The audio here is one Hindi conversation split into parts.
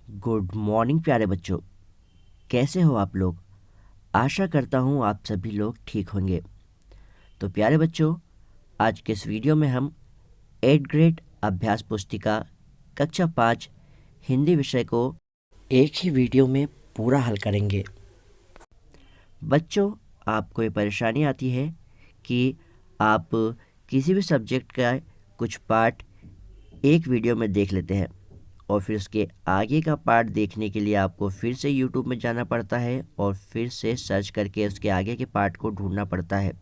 गुड मॉर्निंग प्यारे बच्चों। कैसे हो आप लोग? आशा करता हूँ आप सभी लोग ठीक होंगे। तो प्यारे बच्चों, आज के इस वीडियो में हम 8th ग्रेड अभ्यास पुस्तिका कक्षा 5 हिंदी विषय को एक ही वीडियो में पूरा हल करेंगे। बच्चों, आपको ये परेशानी आती है कि आप किसी भी सब्जेक्ट का कुछ पार्ट एक वीडियो में देख लेते हैं और फिर उसके आगे का पार्ट देखने के लिए आपको फिर से यूट्यूब में जाना पड़ता है और फिर से सर्च करके उसके आगे के पार्ट को ढूंढना पड़ता है।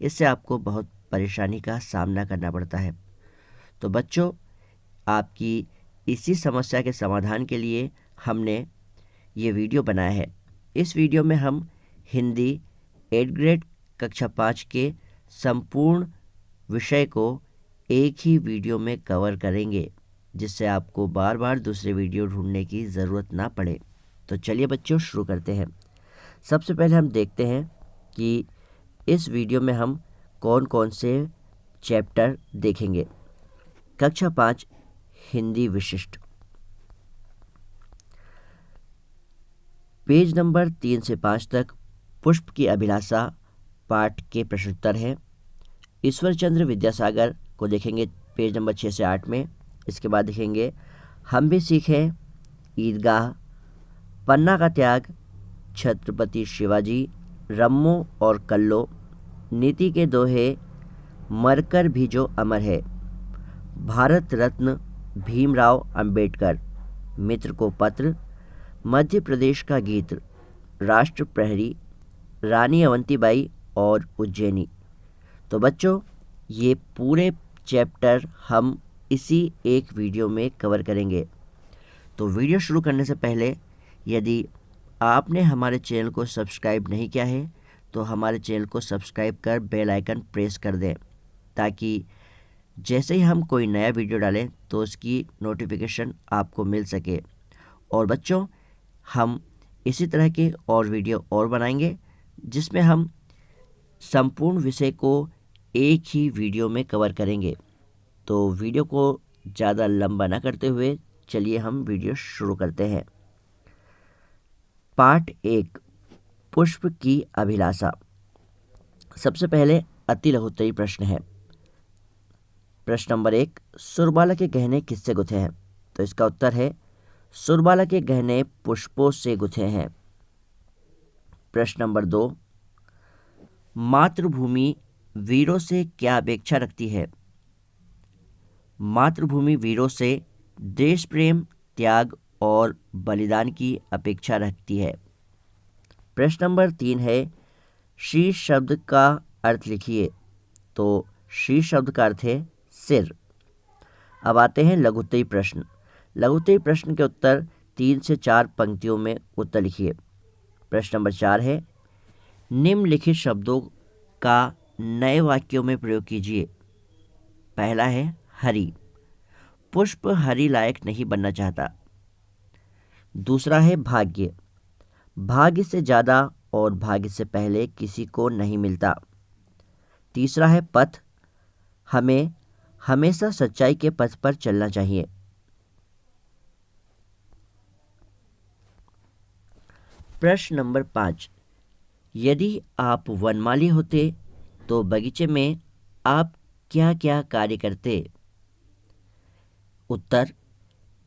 इससे आपको बहुत परेशानी का सामना करना पड़ता है। तो बच्चों, आपकी इसी समस्या के समाधान के लिए हमने ये वीडियो बनाया है। इस वीडियो में हम हिंदी 8th ग्रेड कक्षा 5 के संपूर्ण विषय को एक ही वीडियो में कवर करेंगे, जिससे आपको बार बार दूसरे वीडियो ढूंढने की ज़रूरत ना पड़े। तो चलिए बच्चों, शुरू करते हैं। सबसे पहले हम देखते हैं कि इस वीडियो में हम कौन कौन से चैप्टर देखेंगे। कक्षा 5 हिंदी विशिष्ट, पेज नंबर 3 से 5 तक पुष्प की अभिलाषा पाठ के प्रश्नोत्तर हैं। ईश्वर चंद्र विद्यासागर को देखेंगे पेज नंबर 6 से 8 में। इसके बाद देखेंगे हम भी सीखें, ईदगाह, पन्ना का त्याग, छत्रपति शिवाजी, रम्मो और कल्लो, नीति के दोहे, मरकर भी जो अमर है, भारत रत्न भीमराव अंबेडकर, मित्र को पत्र, मध्य प्रदेश का गीत, राष्ट्र प्रहरी, रानी अवंतीबाई और उज्जैनी। तो बच्चों, ये पूरे चैप्टर हम इसी एक वीडियो में कवर करेंगे। तो वीडियो शुरू करने से पहले यदि आपने हमारे चैनल को सब्सक्राइब नहीं किया है तो हमारे चैनल को सब्सक्राइब कर बेल आइकन प्रेस कर दें, ताकि जैसे ही हम कोई नया वीडियो डालें तो उसकी नोटिफिकेशन आपको मिल सके। और बच्चों, हम इसी तरह के और वीडियो और बनाएंगे जिसमें हम संपूर्ण विषय को एक ही वीडियो में कवर करेंगे। तो वीडियो को ज़्यादा लंबा ना करते हुए चलिए हम वीडियो शुरू करते हैं। पार्ट 1, पुष्प की अभिलाषा। सबसे पहले अति लघुत्तरी प्रश्न है। प्रश्न नंबर 1, सुरबाला के गहने किससे गुथे हैं? तो इसका उत्तर है सुरबाला के गहने पुष्पों से गुथे हैं। प्रश्न नंबर 2, मातृभूमि वीरों से क्या अपेक्षा रखती है? मातृभूमि वीरों से देश प्रेम, त्याग और बलिदान की अपेक्षा रखती है। प्रश्न नंबर 3 है, शीर्ष शब्द का अर्थ लिखिए। तो शीर्ष शब्द का अर्थ है सिर। अब आते हैं लघुत्तरी प्रश्न। लघुत्तरी प्रश्न के उत्तर 3 से 4 पंक्तियों में उत्तर लिखिए। प्रश्न नंबर 4 है, निम्नलिखित शब्दों का नए वाक्यों में प्रयोग कीजिए। पहला है हरि, पुष्प हरि लायक नहीं बनना चाहता। दूसरा है भाग्य, भाग्य से ज़्यादा और भाग्य से पहले किसी को नहीं मिलता। तीसरा है पथ, हमें हमेशा सच्चाई के पथ पर चलना चाहिए। प्रश्न नंबर 5, यदि आप वनमाली होते तो बगीचे में आप क्या क्या कार्य करते? उत्तर,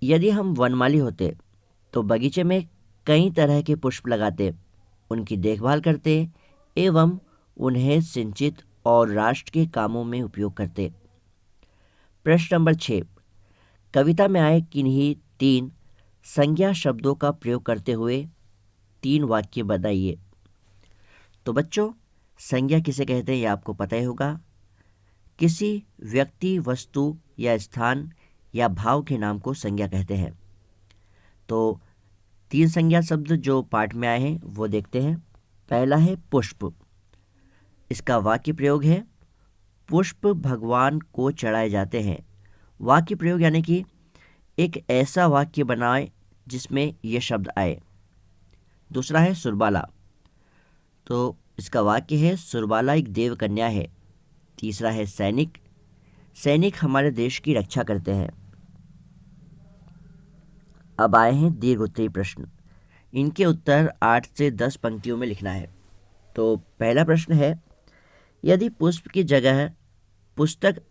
यदि हम वनमाली होते तो बगीचे में कई तरह के पुष्प लगाते, उनकी देखभाल करते एवं उन्हें सिंचित और राष्ट्र के कामों में उपयोग करते। प्रश्न नंबर 6, कविता में आए किन्हीं 3 संज्ञा शब्दों का प्रयोग करते हुए 3 वाक्य बनाइए। तो बच्चों, संज्ञा किसे कहते हैं ये आपको पता ही होगा। किसी व्यक्ति, वस्तु या स्थान या भाव के नाम को संज्ञा कहते हैं। तो 3 संज्ञा शब्द जो पाठ में आए हैं वो देखते हैं। पहला है पुष्प। इसका वाक्य प्रयोग है, पुष्प भगवान को चढ़ाए जाते हैं। वाक्य प्रयोग यानी कि एक ऐसा वाक्य बनाए जिसमें यह शब्द आए। दूसरा है सुरबाला। तो इसका वाक्य है, सुरबाला एक देव कन्या है। तीसरा है सैनिक, सैनिक हमारे देश की रक्षा करते हैं। अब आए हैं दीर्घ उत्तरीय प्रश्न। इनके उत्तर 8 से 10 पंक्तियों में लिखना है। तो पहला प्रश्न है, यदि पुष्प की जगह पुस्तक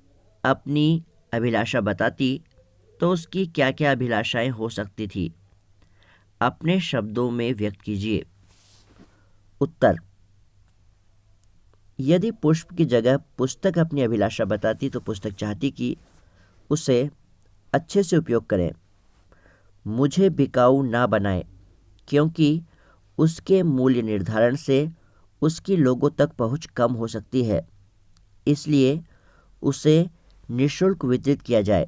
अपनी अभिलाषा बताती तो उसकी क्या क्या अभिलाषाएं हो सकती थी? अपने शब्दों में व्यक्त कीजिए। उत्तर, यदि पुष्प की जगह पुस्तक अपनी अभिलाषा बताती तो पुस्तक चाहती कि उसे अच्छे से उपयोग करें, मुझे बिकाऊ ना बनाए, क्योंकि उसके मूल्य निर्धारण से उसकी लोगों तक पहुंच कम हो सकती है, इसलिए उसे निःशुल्क वितरित किया जाए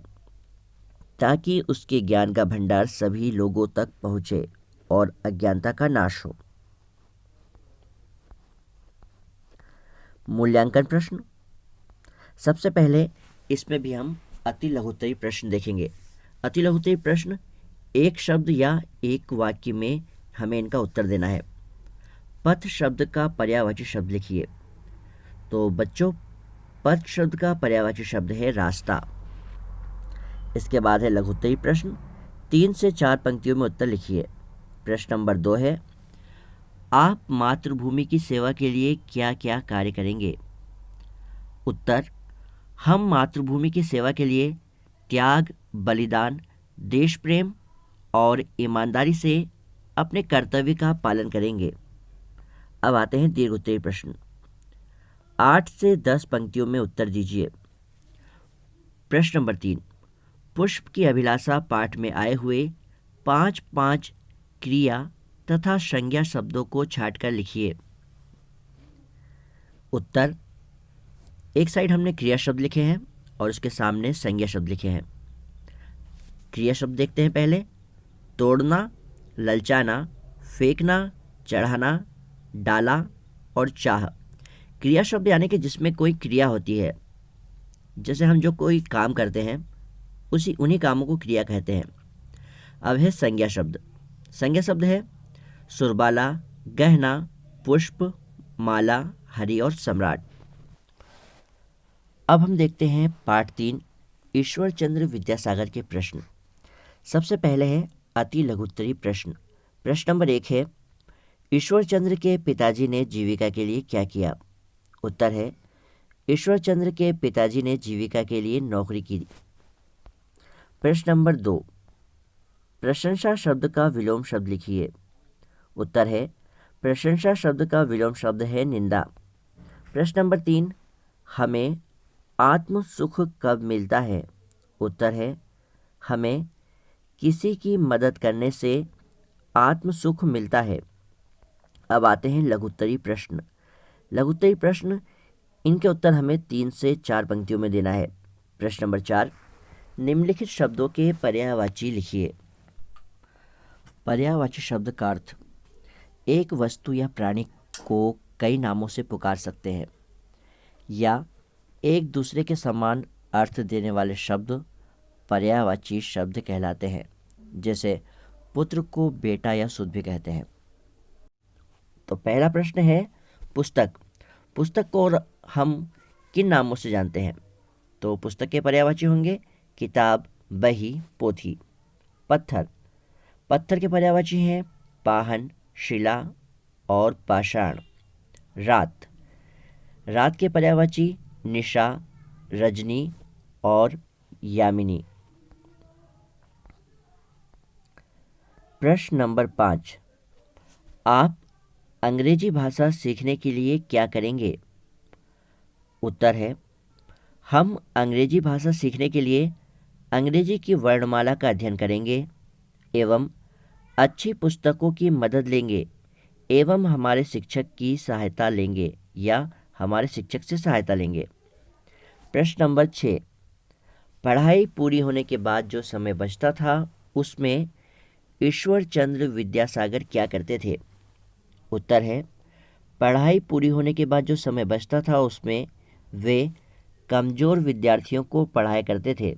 ताकि उसके ज्ञान का भंडार सभी लोगों तक पहुंचे और अज्ञानता का नाश हो। मूल्यांकन प्रश्न। सबसे पहले इसमें भी हम अति लघुत्तरीय प्रश्न देखेंगे। अति लघुत्तरीय प्रश्न एक शब्द या एक वाक्य में हमें इनका उत्तर देना है। पथ शब्द का पर्यायवाची शब्द लिखिए। तो बच्चों, पथ शब्द का पर्यायवाची शब्द है रास्ता। इसके बाद है लघुत्तरीय प्रश्न, 3 से 4 पंक्तियों में उत्तर लिखिए। प्रश्न नंबर 2 है, आप मातृभूमि की सेवा के लिए क्या क्या कार्य करेंगे? उत्तर, हम मातृभूमि की सेवा के लिए त्याग, बलिदान, देश प्रेम और ईमानदारी से अपने कर्तव्य का पालन करेंगे। अब आते हैं दीर्घ उत्तरीय प्रश्न। 8 से 10 पंक्तियों में उत्तर दीजिए। प्रश्न नंबर 3, पुष्प की अभिलाषा पाठ में आए हुए 5 क्रिया तथा संज्ञा शब्दों को छांटकर लिखिए। उत्तर, एक साइड हमने क्रिया शब्द लिखे हैं और उसके सामने संज्ञा शब्द लिखे हैं। क्रिया शब्द देखते हैं पहले। तोड़ना, ललचाना, फेंकना, चढ़ाना, डाला और चाह। क्रिया शब्द यानी कि जिसमें कोई क्रिया होती है, जैसे हम जो कोई काम करते हैं उन्हीं कामों को क्रिया कहते हैं। अब है संज्ञा शब्द। संज्ञा शब्द है सुरबाला, गहना, पुष्प, माला, हरि और सम्राट। अब हम देखते हैं पाठ 3, ईश्वर चंद्र विद्यासागर के प्रश्न। सबसे पहले है अति लघुत्तरीय प्रश्न। प्रश्न नंबर 1 है, ईश्वर चंद्र के पिताजी ने जीविका के लिए क्या किया? उत्तर है, ईश्वर चंद्र के पिताजी ने जीविका के लिए नौकरी की। प्रश्न नंबर 2, प्रशंसा शब्द का विलोम शब्द लिखिए। उत्तर है, प्रशंसा शब्द का विलोम शब्द है निंदा। प्रश्न नंबर 3, हमें आत्म सुख कब मिलता है? उत्तर है, हमें किसी की मदद करने से आत्म सुख मिलता है। अब आते हैं लघुत्तरीय प्रश्न। लघुत्तरीय प्रश्न, इनके उत्तर हमें 3 से 4 पंक्तियों में देना है। प्रश्न नंबर 4, निम्नलिखित शब्दों के पर्यायवाची लिखिए। पर्यायवाची शब्द का अर्थ, एक वस्तु या प्राणी को कई नामों से पुकार सकते हैं या एक दूसरे के समान अर्थ देने वाले शब्द पर्यायवाची शब्द कहलाते हैं। जैसे पुत्र को बेटा या सुध भी कहते हैं। तो पहला प्रश्न है पुस्तक। पुस्तक को और हम किन नामों से जानते हैं? तो पुस्तक के पर्यायवाची होंगे किताब, बही, पोथी। पत्थर, पत्थर के पर्यायवाची हैं पाहन, शिला और पाषाण। रात, रात के पर्यायवाची निशा, रजनी और यामिनी। प्रश्न नंबर 5, आप अंग्रेजी भाषा सीखने के लिए क्या करेंगे? उत्तर है, हम अंग्रेजी भाषा सीखने के लिए अंग्रेजी की वर्णमाला का अध्ययन करेंगे एवं अच्छी पुस्तकों की मदद लेंगे एवं हमारे शिक्षक की सहायता लेंगे या हमारे शिक्षक से सहायता लेंगे। प्रश्न नंबर 6, पढ़ाई पूरी होने के बाद जो समय बचता था उसमें ईश्वर चंद्र विद्यासागर क्या करते थे? उत्तर है, पढ़ाई पूरी होने के बाद जो समय बचता था उसमें वे कमज़ोर विद्यार्थियों को पढ़ाया करते थे।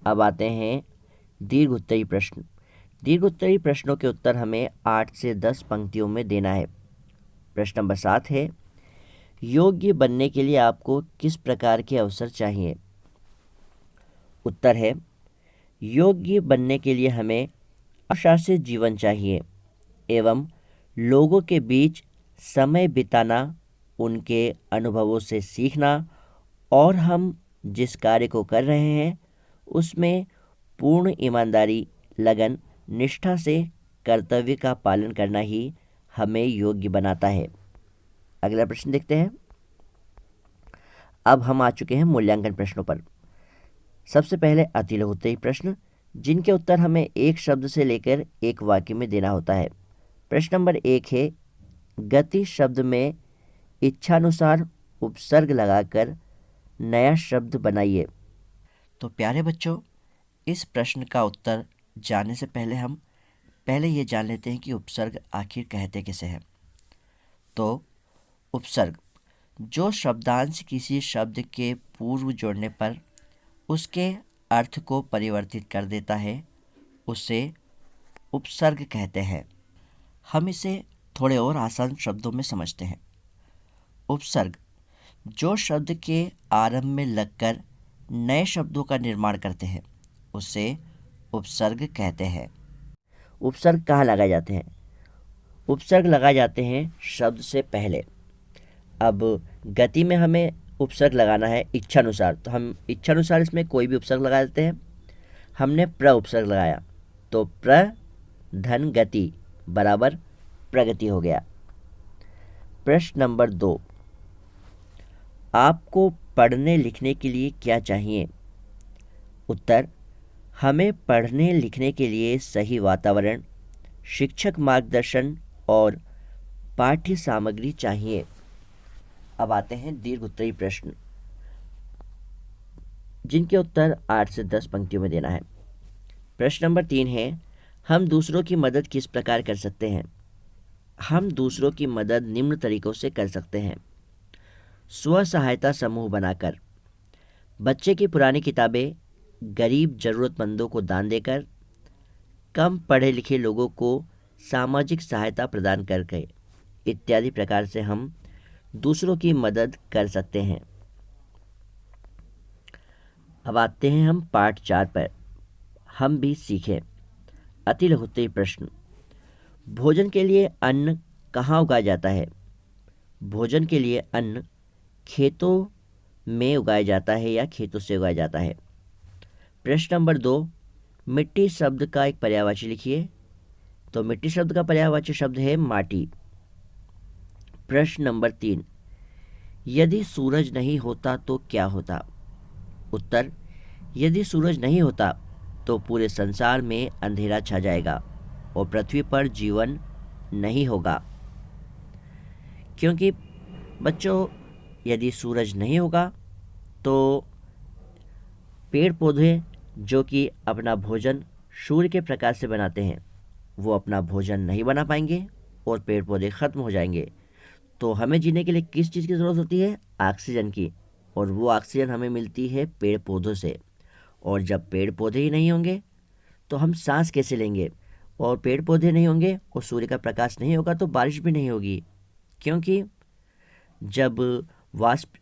अब आते हैं दीर्घ उत्तरीय प्रश्न। दीर्घ उत्तरीय प्रश्नों के उत्तर हमें 8 से 10 पंक्तियों में देना है। प्रश्न नंबर 7 है, योग्य बनने के लिए आपको किस प्रकार के अवसर चाहिए? उत्तर है, योग्य बनने के लिए हमें अनुशासित जीवन चाहिए एवं लोगों के बीच समय बिताना, उनके अनुभवों से सीखना और हम जिस कार्य को कर रहे हैं उसमें पूर्ण ईमानदारी, लगन, निष्ठा से कर्तव्य का पालन करना ही हमें योग्य बनाता है। अगला प्रश्न देखते हैं। अब हम आ चुके हैं मूल्यांकन प्रश्नों पर। सबसे पहले अति लघुत्तरीय प्रश्न, जिनके उत्तर हमें एक शब्द से लेकर एक वाक्य में देना होता है। प्रश्न नंबर 1 है, गति शब्द में इच्छानुसार उपसर्ग लगाकर नया शब्द बनाइए। तो प्यारे बच्चों, इस प्रश्न का उत्तर जानने से पहले हम ये जान लेते हैं कि उपसर्ग आखिर कहते किसे हैं। तो उपसर्ग जो शब्दांश किसी शब्द के पूर्व जोड़ने पर उसके अर्थ को परिवर्तित कर देता है, उसे उपसर्ग कहते हैं। हम इसे थोड़े और आसान शब्दों में समझते हैं। उपसर्ग जो शब्द के आरंभ में लगकर नए शब्दों का निर्माण करते हैं, उसे उपसर्ग कहते हैं। उपसर्ग कहाँ लगाए जाते हैं? उपसर्ग लगाए जाते हैं शब्द से पहले। अब गति में हमें उपसर्ग लगाना है इच्छानुसार, तो हम इच्छानुसार इसमें कोई भी उपसर्ग लगा देते हैं। हमने प्र उपसर्ग लगाया तो प्र धन गति बराबर प्रगति हो गया। प्रश्न नंबर 2, आपको पढ़ने लिखने के लिए क्या चाहिए? उत्तर, हमें पढ़ने लिखने के लिए सही वातावरण, शिक्षक मार्गदर्शन और पाठ्य सामग्री चाहिए। अब आते हैं दीर्घ उत्तरीय प्रश्न, जिनके उत्तर 8 से 10 पंक्तियों में देना है। प्रश्न नंबर 3 है, हम दूसरों की मदद किस प्रकार कर सकते हैं? हम दूसरों की मदद निम्न तरीकों से कर सकते हैं। स्व सहायता समूह बनाकर, बच्चे की पुरानी किताबें गरीब ज़रूरतमंदों को दान देकर, कम पढ़े लिखे लोगों को सामाजिक सहायता प्रदान करके, इत्यादि प्रकार से हम दूसरों की मदद कर सकते हैं। अब आते हैं हम पाठ 4 पर। हम भी सीखें। अति लघुत्तरीय प्रश्न, भोजन के लिए अन्न कहाँ उगाया जाता है? भोजन के लिए अन्न खेतों में उगाया जाता है या खेतों से उगाया जाता है। प्रश्न नंबर 2, मिट्टी शब्द का एक पर्यायवाची लिखिए। तो मिट्टी शब्द का पर्यायवाची शब्द है माटी। प्रश्न नंबर 3, यदि सूरज नहीं होता तो क्या होता? उत्तर, यदि सूरज नहीं होता तो पूरे संसार में अंधेरा छा जाएगा और पृथ्वी पर जीवन नहीं होगा। क्योंकि बच्चों, यदि सूरज नहीं होगा तो पेड़ पौधे जो कि अपना भोजन सूर्य के प्रकाश से बनाते हैं, वो अपना भोजन नहीं बना पाएंगे और पेड़ पौधे ख़त्म हो जाएंगे। तो हमें जीने के लिए किस चीज़ की ज़रूरत होती है? ऑक्सीजन की। और वो ऑक्सीजन हमें मिलती है पेड़ पौधों से। और जब पेड़ पौधे ही नहीं होंगे तो हम सांस कैसे लेंगे? और पेड़ पौधे नहीं होंगे और सूर्य का प्रकाश नहीं होगा तो बारिश भी नहीं होगी। क्योंकि जब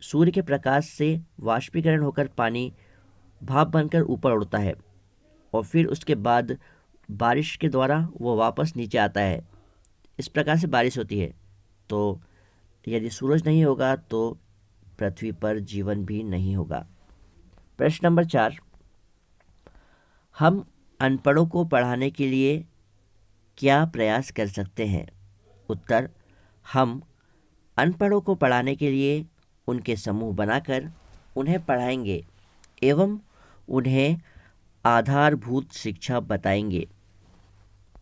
सूर्य के प्रकाश से वाष्पीकरण होकर पानी भाप बनकर ऊपर उड़ता है और फिर उसके बाद बारिश के द्वारा वो वापस नीचे आता है, इस प्रकार से बारिश होती है। तो यदि सूरज नहीं होगा तो पृथ्वी पर जीवन भी नहीं होगा। प्रश्न नंबर 4, हम अनपढ़ों को पढ़ाने के लिए क्या प्रयास कर सकते हैं? उत्तर, हम अनपढ़ों को पढ़ाने के लिए उनके समूह बनाकर उन्हें पढ़ाएंगे एवं उन्हें आधारभूत शिक्षा बताएंगे।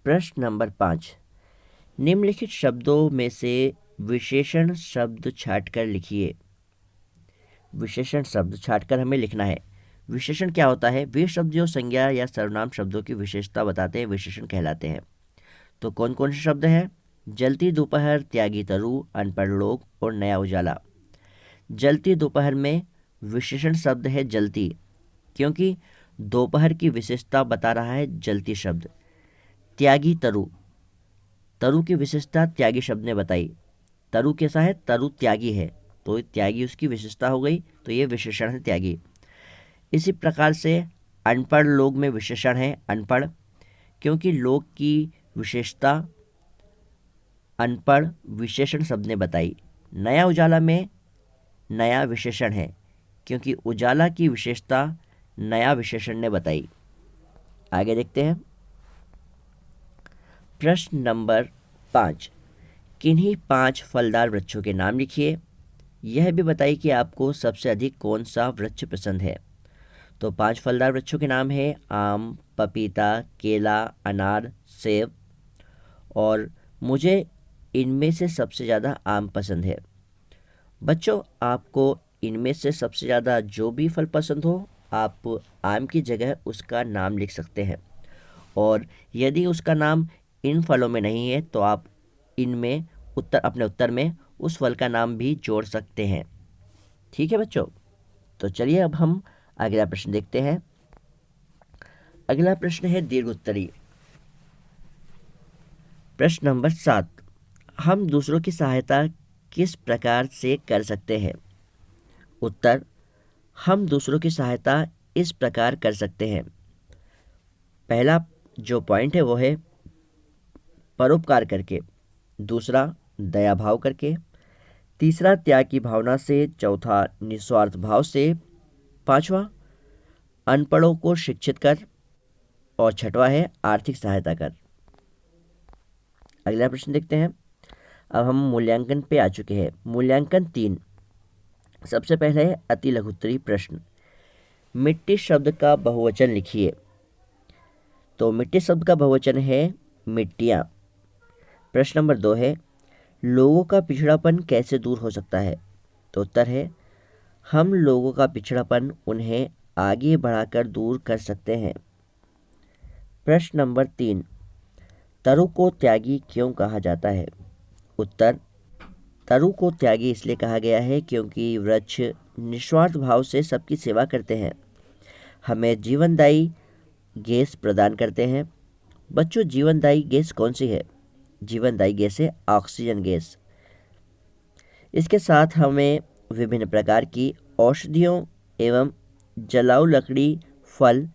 प्रश्न नंबर 5, निम्नलिखित शब्दों में से विशेषण शब्द छांटकर लिखिए। विशेषण शब्द छांटकर हमें लिखना है। विशेषण क्या होता है? वे शब्द जो संज्ञा या सर्वनाम शब्दों की विशेषता बताते हैं विशेषण कहलाते हैं। तो कौन कौन से शब्द हैं? जलती दोपहर, त्यागी तरु, अनपढ़ लोग और नया उजाला। जलती दोपहर में विशेषण शब्द है जलती, क्योंकि दोपहर की विशेषता बता रहा है जलती शब्द। त्यागी तरु, तरु की विशेषता त्यागी शब्द ने बताई। तरु कैसा है? तरु त्यागी है, तो त्यागी उसकी विशेषता हो गई, तो ये विशेषण है त्यागी। इसी प्रकार से अनपढ़ लोग में विशेषण है अनपढ़, क्योंकि लोक की विशेषता अनपढ़ विशेषण शब्द ने बताई। नया उजाला में नया विशेषण है, क्योंकि उजाला की विशेषता नया विशेषण ने बताई। आगे देखते हैं। प्रश्न नंबर 5, किन्हीं 5 फलदार वृक्षों के नाम लिखिए। यह भी बताइए कि आपको सबसे अधिक कौन सा वृक्ष पसंद है। तो 5 फलदार वृक्षों के नाम है आम, पपीता, केला, अनार, सेब, और मुझे इनमें से सबसे ज़्यादा आम पसंद है। बच्चों, आपको इनमें से सबसे ज़्यादा जो भी फल पसंद हो, आप आम की जगह उसका नाम लिख सकते हैं, और यदि उसका नाम इन फलों में नहीं है तो आप इनमें अपने उत्तर में उस फल का नाम भी जोड़ सकते हैं। ठीक है बच्चों, तो चलिए अब हम अगला प्रश्न देखते हैं। अगला प्रश्न है दीर्घ उत्तरीय। प्रश्न नंबर 7, हम दूसरों की सहायता किस प्रकार से कर सकते हैं। उत्तर, हम दूसरों की सहायता इस प्रकार कर सकते हैं। पहला जो पॉइंट है वो है परोपकार करके, दूसरा दया भाव करके, तीसरा त्याग की भावना से, चौथा निस्वार्थ भाव से, पांचवा अनपढ़ों को शिक्षित कर, और छठवा है आर्थिक सहायता कर। अगला प्रश्न देखते हैं। अब हम मूल्यांकन पे आ चुके हैं। मूल्यांकन 3। सबसे पहले है अति लघुत्तरी प्रश्न, मिट्टी शब्द का बहुवचन लिखिए। तो मिट्टी शब्द का बहुवचन है मिट्टियाँ। प्रश्न नंबर 2 है लोगों का पिछड़ापन कैसे दूर हो सकता है। तो उत्तर है हम लोगों का पिछड़ापन उन्हें आगे बढ़ाकर दूर कर सकते हैं। प्रश्न नंबर 3, तरु को त्यागी क्यों कहा जाता है। उत्तर, तरु को त्यागी इसलिए कहा गया है क्योंकि वृक्ष निस्वार्थ भाव से सबकी सेवा करते हैं, हमें जीवनदायी गैस प्रदान करते हैं। बच्चों, जीवनदायी गैस कौन सी है। जीवनदायी गैस है ऑक्सीजन गैस। इसके साथ हमें विभिन्न प्रकार की औषधियों एवं जलाऊ लकड़ी, फल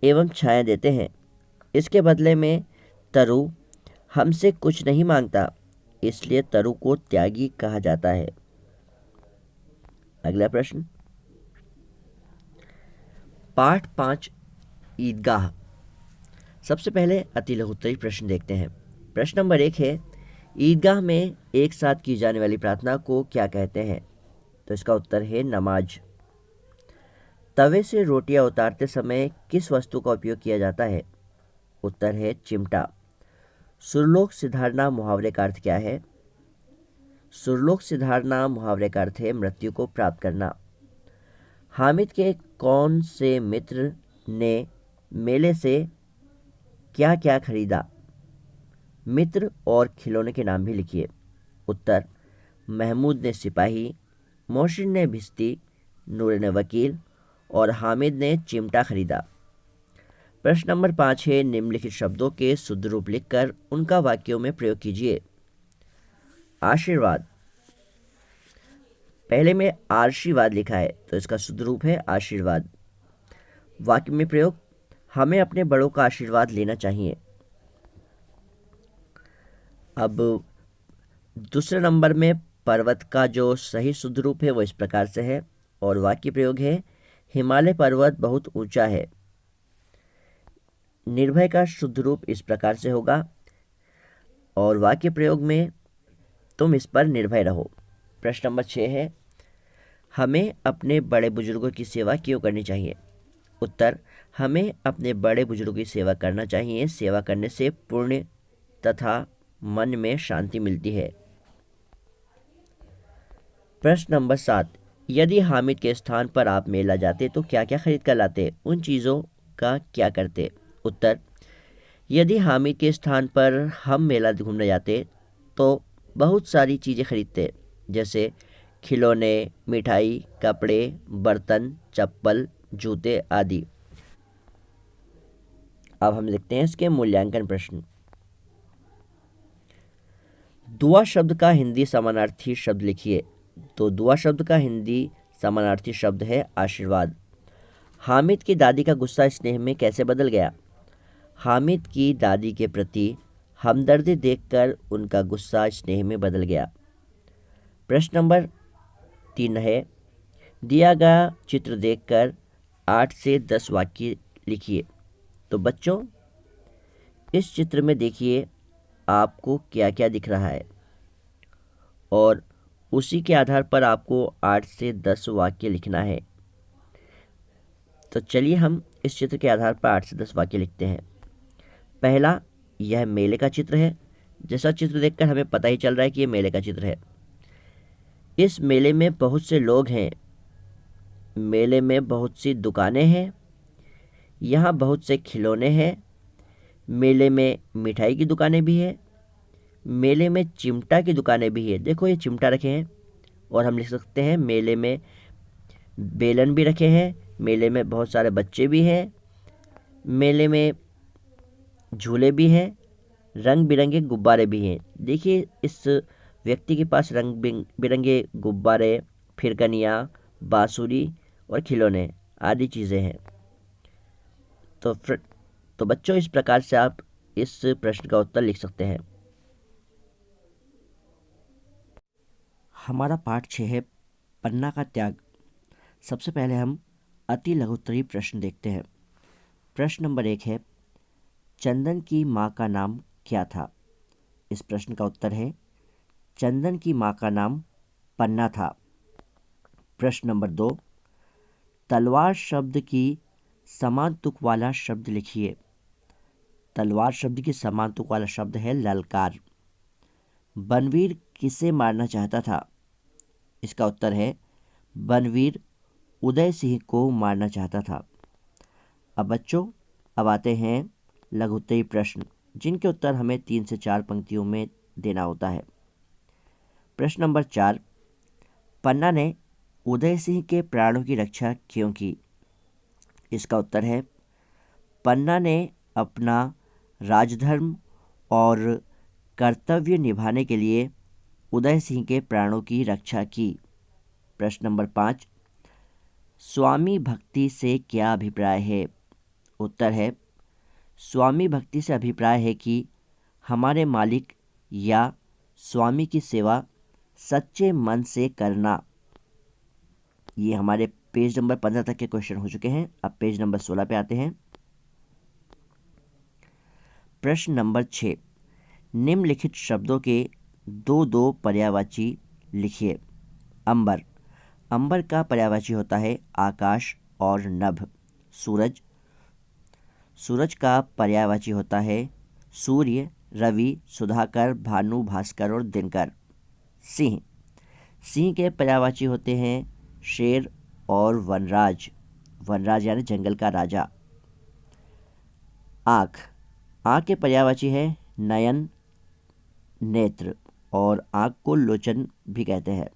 एवं छाया देते हैं। इसके बदले में तरु हमसे कुछ नहीं मांगता, इसलिए तरु को त्यागी कहा जाता है। अगला प्रश्न, पाठ 5 ईदगाह। सबसे पहले अति लघुत्तरी प्रश्न देखते हैं। प्रश्न नंबर 1 है ईदगाह में एक साथ की जाने वाली प्रार्थना को क्या कहते हैं। तो इसका उत्तर है नमाज। तवे से रोटियां उतारते समय किस वस्तु का उपयोग किया जाता है। उत्तर है चिमटा। सुरलोक सिधारना मुहावरे का अर्थ क्या है। सुरलोक सिधारना मुहावरे का अर्थ है मृत्यु को प्राप्त करना। हामिद के कौन से मित्र ने मेले से क्या क्या खरीदा। मित्र और खिलौने के नाम भी लिखिए। उत्तर, महमूद ने सिपाही, मोहसिन ने भिश्ती, नूर ने वकील, और हामिद ने चिमटा खरीदा। प्रश्न नंबर 5 है निम्नलिखित शब्दों के शुद्ध रूप लिखकर उनका वाक्यों में प्रयोग कीजिए। आशीर्वाद, पहले में आशीर्वाद लिखा है तो इसका शुद्ध रूप है आशीर्वाद। वाक्य में प्रयोग, हमें अपने बड़ों का आशीर्वाद लेना चाहिए। अब दूसरे नंबर में पर्वत का जो सही शुद्ध रूप है वो इस प्रकार से है, और वाक्य प्रयोग है हिमालय पर्वत बहुत ऊंचा है। निर्भय का शुद्ध रूप इस प्रकार से होगा, और वाक्य प्रयोग में तुम इस पर निर्भय रहो। प्रश्न नंबर 6 है हमें अपने बड़े बुजुर्गों की सेवा क्यों करनी चाहिए। उत्तर, हमें अपने बड़े बुजुर्गों की सेवा करना चाहिए। सेवा करने से पुण्य तथा मन में शांति मिलती है। प्रश्न नंबर 7, यदि हामिद के स्थान पर आप मेला जाते तो क्या क्या खरीद कर लाते, उन चीज़ों का क्या करते। उत्तर, यदि हामिद के स्थान पर हम मेला घूमने जाते तो बहुत सारी चीज़ें खरीदते, जैसे खिलौने, मिठाई, कपड़े, बर्तन, चप्पल, जूते आदि। अब हम देखते हैं इसके मूल्यांकन प्रश्न। दुआ शब्द का हिंदी समानार्थी शब्द लिखिए। तो दुआ शब्द का हिंदी समानार्थी शब्द है आशीर्वाद। हामिद की दादी का गुस्सा स्नेह में कैसे बदल गया। हामिद की दादी के प्रति हमदर्दी देखकर उनका गुस्सा स्नेह में बदल गया। प्रश्न नंबर 3 है, दिया गया चित्र देखकर 8 से 10 वाक्य लिखिए। तो बच्चों, इस चित्र में देखिए आपको क्या क्या दिख रहा है और उसी के आधार पर आपको 8 से 10 वाक्य लिखना है। तो चलिए हम इस चित्र के आधार पर 8 से 10 वाक्य लिखते हैं। पहला, यह मेले का चित्र है। जैसा चित्र देखकर हमें पता ही चल रहा है कि यह मेले का चित्र है। इस मेले में बहुत से लोग हैं। मेले में बहुत सी दुकानें हैं। यहाँ बहुत से खिलौने हैं। मेले में मिठाई की दुकानें भी हैं। मेले में चिमटा की दुकानें भी है। देखो ये चिमटा रखे हैं। और हम लिख सकते हैं मेले में बेलन भी रखे हैं। मेले में बहुत सारे बच्चे भी हैं। मेले में झूले भी हैं। रंग बिरंगे गुब्बारे भी हैं। देखिए इस व्यक्ति के पास रंग बिरंगे गुब्बारे, फिरकनियाँ, बांसुरी और खिलौने आदि चीज़ें हैं। तो बच्चों, इस प्रकार से आप इस प्रश्न का उत्तर लिख सकते हैं। हमारा पाठ 6 है पन्ना का त्याग। सबसे पहले हम अति लघुत्तरीय प्रश्न देखते हैं। प्रश्न नंबर 1 है, चंदन की माँ का नाम क्या था? इस प्रश्न का उत्तर है चंदन की माँ का नाम पन्ना था। प्रश्न नंबर 2, तलवार शब्द की समान तुक वाला शब्द लिखिए। तलवार शब्द की समान तुक वाला शब्द है ललकार। बनवीर किसे मारना चाहता था? इसका उत्तर है बनवीर उदय सिंह को मारना चाहता था। अब बच्चों, अब आते हैं लघुत्तरीय प्रश्न, जिनके उत्तर हमें 3 से 4 पंक्तियों में देना होता है। प्रश्न नंबर 4, पन्ना ने उदय सिंह के प्राणों की रक्षा क्यों की? इसका उत्तर है पन्ना ने अपना राजधर्म और कर्तव्य निभाने के लिए उदय सिंह के प्राणों की रक्षा की। प्रश्न नंबर 5, स्वामी भक्ति से क्या अभिप्राय है? उत्तर है स्वामी भक्ति से अभिप्राय है कि हमारे मालिक या स्वामी की सेवा सच्चे मन से करना। ये हमारे पेज नंबर 15 तक के क्वेश्चन हो चुके हैं। अब पेज नंबर 16 पे आते हैं। प्रश्न नंबर 6, निम्नलिखित शब्दों के दो पर्यायवाची लिखिए। अंबर, अंबर का पर्यायवाची होता है आकाश और नभ। सूरज, सूरज का पर्यायवाची होता है सूर्य, रवि, सुधाकर, भानु, भास्कर और दिनकर। सिंह, सिंह के पर्यायवाची होते हैं शेर और वनराज। वनराज यानी जंगल का राजा। आँख, आँख के पर्यायवाची है नयन, नेत्र, और आँख को लोचन भी कहते हैं।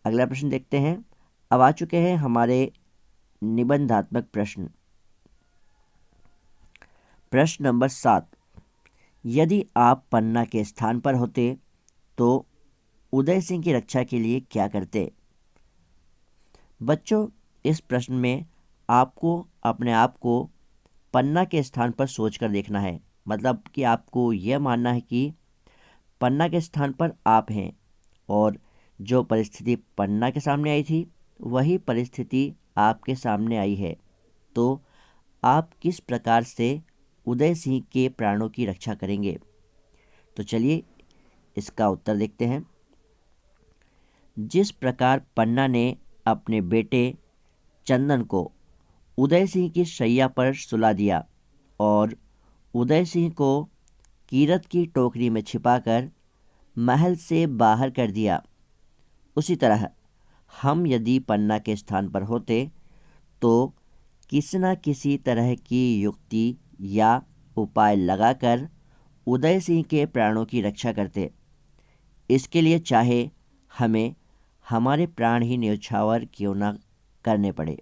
अगला प्रश्न देखते हैं। अब आ चुके हैं हमारे निबंधात्मक प्रश्न। प्रश्न नंबर 7, यदि आप पन्ना के स्थान पर होते तो उदय सिंह की रक्षा के लिए क्या करते? बच्चों, इस प्रश्न में आपको अपने आप को पन्ना के स्थान पर सोचकर देखना है। मतलब कि आपको यह मानना है कि पन्ना के स्थान पर आप हैं और जो परिस्थिति पन्ना के सामने आई थी वही परिस्थिति आपके सामने आई है। तो आप किस प्रकार से उदय सिंह के प्राणों की रक्षा करेंगे? तो चलिए इसका उत्तर देखते हैं। जिस प्रकार पन्ना ने अपने बेटे चंदन को उदय सिंह की शैया पर सुला दिया और उदय सिंह को कीरत की टोकरी में छिपाकर महल से बाहर कर दिया, उसी तरह हम यदि पन्ना के स्थान पर होते तो किसी न किसी तरह की युक्ति या उपाय लगाकर उदय सिंह के प्राणों की रक्षा करते। इसके लिए चाहे हमें हमारे प्राण ही न्यौछावर क्यों न करने पड़े।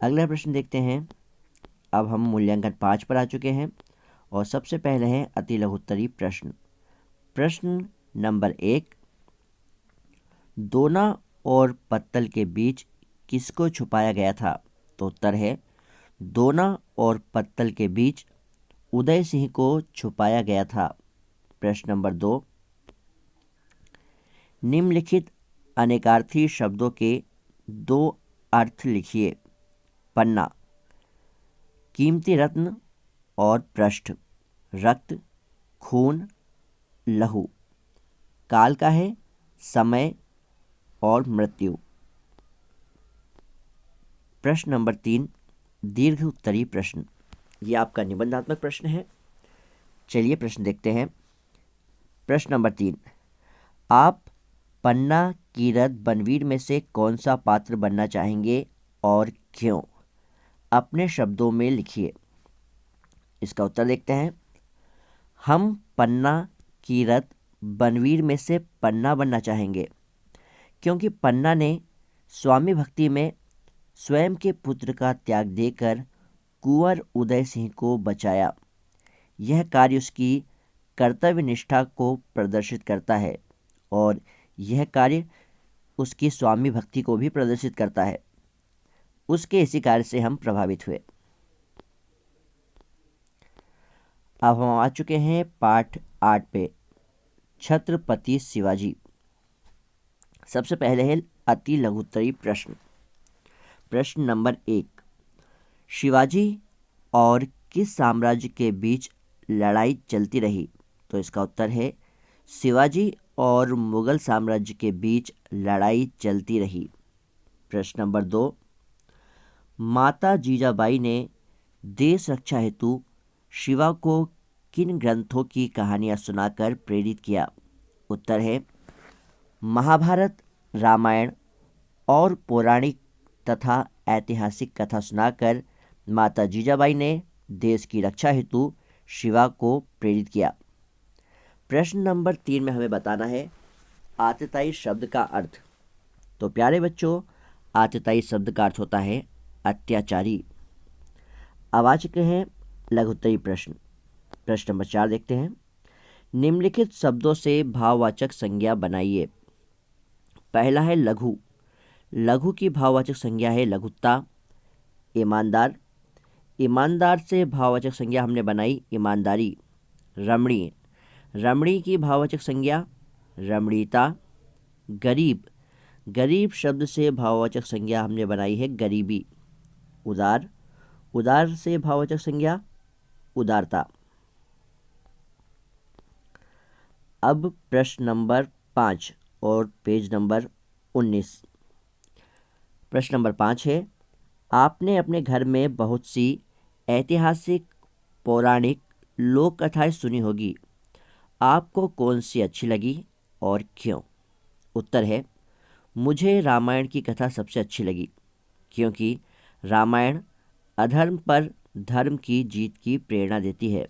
अगला प्रश्न देखते हैं। अब हम मूल्यांकन 5 पर आ चुके हैं और सबसे पहले है अति लघुत्तरीय प्रश्न। प्रश्न नंबर 1, दोना और पत्तल के बीच किसको छुपाया गया था? तो उत्तर है दोना और पत्तल के बीच उदय सिंह को छुपाया गया था? प्रश्न नंबर 2, निम्नलिखित अनेकार्थी शब्दों के 2 अर्थ लिखिए। पन्ना, कीमती रत्न और पृष्ठ, रक्त, खून, लहू। काल का है समय और मृत्यु। प्रश्न नंबर 3, दीर्घ उत्तरीय प्रश्न। यह आपका निबंधात्मक प्रश्न है। चलिए प्रश्न देखते हैं। प्रश्न नंबर 3, आप पन्ना, कीरत, बनवीर में से कौन सा पात्र बनना चाहेंगे और क्यों? अपने शब्दों में लिखिए। इसका उत्तर देखते हैं। हम पन्ना, कीरत, बनवीर में से पन्ना बनना चाहेंगे क्योंकि पन्ना ने स्वामी भक्ति में स्वयं के पुत्र का त्याग देकर कुंवर उदय सिंह को बचाया। यह कार्य उसकी कर्तव्य निष्ठा को प्रदर्शित करता है और यह कार्य उसकी स्वामी भक्ति को भी प्रदर्शित करता है। उसके इसी कार्य से हम प्रभावित हुए। अब हम आ चुके हैं पाठ 8 पे, छत्रपति शिवाजी। सबसे पहले है अति लघुत्तरीय प्रश्न। प्रश्न नंबर 1, शिवाजी और किस साम्राज्य के बीच लड़ाई चलती रही? तो इसका उत्तर है शिवाजी और मुगल साम्राज्य के बीच लड़ाई चलती रही। प्रश्न नंबर 2, माता जीजाबाई ने देश रक्षा हेतु शिवा को किन ग्रंथों की कहानियां सुनाकर प्रेरित किया? उत्तर है महाभारत, रामायण और पौराणिक तथा ऐतिहासिक कथा सुनाकर माता जीजाबाई ने देश की रक्षा हेतु शिवा को प्रेरित किया। प्रश्न नंबर 3 में हमें बताना है आतताई शब्द का अर्थ। तो प्यारे बच्चों, आतताई शब्द का अर्थ होता है अत्याचारी। अब आ चुके हैं लघुत्तरीय प्रश्न। प्रश्न नंबर 4 देखते हैं। निम्नलिखित शब्दों से भाववाचक संज्ञा बनाइए। पहला है लघु। लघु की भाववाचक संज्ञा है लघुता। ईमानदार, ईमानदार से भाववाचक संज्ञा हमने बनाई ईमानदारी। रमणीय, रमणीय की भाववाचक संज्ञा रमणीयता। गरीब, गरीब शब्द से भाववाचक संज्ञा हमने बनाई है गरीबी। उदार, उदार से भाववाचक संज्ञा उदारता। अब प्रश्न नंबर 5 और पेज नंबर 19। प्रश्न नंबर 5 है, आपने अपने घर में बहुत सी ऐतिहासिक, पौराणिक लोक कथाएं सुनी होगी। आपको कौन सी अच्छी लगी और क्यों? उत्तर है मुझे रामायण की कथा सबसे अच्छी लगी क्योंकि रामायण अधर्म पर धर्म की जीत की प्रेरणा देती है।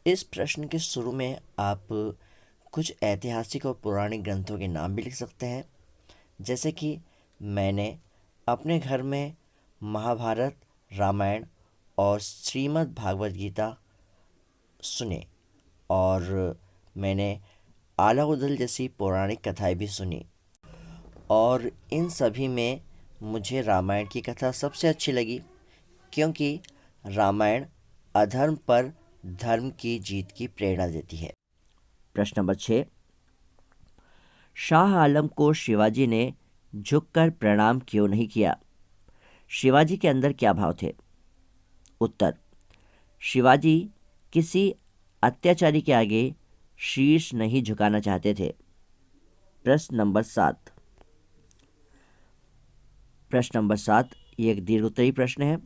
इस प्रश्न के शुरू में आप कुछ ऐतिहासिक और पौराणिक ग्रंथों के नाम भी लिख सकते हैं, जैसे कि मैंने अपने घर में महाभारत, रामायण और श्रीमद् भागवत गीता सुने और मैंने आला उदल जैसी पौराणिक कथाएं भी सुनी और इन सभी में मुझे रामायण की कथा सबसे अच्छी लगी क्योंकि रामायण अधर्म पर धर्म की जीत की प्रेरणा देती है। प्रश्न नंबर 6, शाह आलम को शिवाजी ने झुककर प्रणाम क्यों नहीं किया? शिवाजी के अंदर क्या भाव थे? उत्तर, शिवाजी किसी अत्याचारी के आगे शीश नहीं झुकाना चाहते थे। प्रश्न नंबर 7, प्रश्न नंबर 7 ये एक दीर्घोत्तरीय प्रश्न है।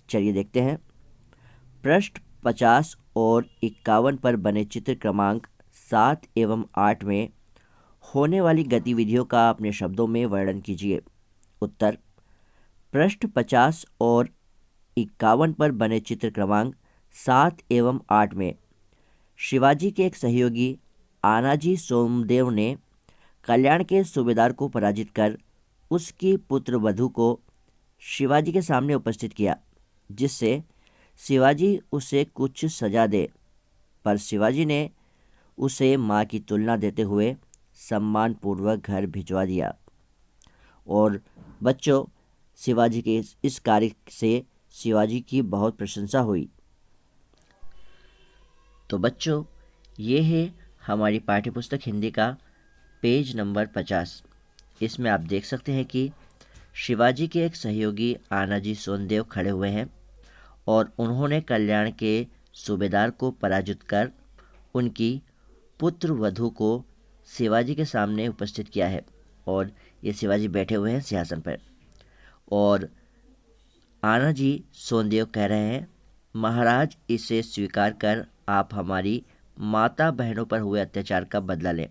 चलिए देखते हैं। पृष्ठ 50 और 51 पर बने चित्र क्रमांक 7 एवं 8 में होने वाली गतिविधियों का अपने शब्दों में वर्णन कीजिए। उत्तर, पृष्ठ 50 और 51 पर बने चित्र क्रमांक 7 एवं 8 में शिवाजी के एक सहयोगी आनाजी सोमदेव ने कल्याण के सूबेदार को पराजित कर उसकी पुत्र वधू को शिवाजी के सामने उपस्थित किया, जिससे शिवाजी उसे कुछ सजा दे, पर शिवाजी ने उसे मां की तुलना देते हुए सम्मानपूर्वक घर भिजवा दिया। और बच्चों, शिवाजी के इस कार्य से शिवाजी की बहुत प्रशंसा हुई। तो बच्चों, ये है हमारी पाठ्यपुस्तक हिंदी का पेज नंबर 50। इसमें आप देख सकते हैं कि शिवाजी के एक सहयोगी आनाजी सोनदेव खड़े हुए हैं और उन्होंने कल्याण के सूबेदार को पराजित कर उनकी पुत्र वधू को शिवाजी के सामने उपस्थित किया है। और ये शिवाजी बैठे हुए हैं सिंहासन पर और आनाजी सोनदेव कह रहे हैं, महाराज, इसे स्वीकार कर आप हमारी माता बहनों पर हुए अत्याचार का बदला लें।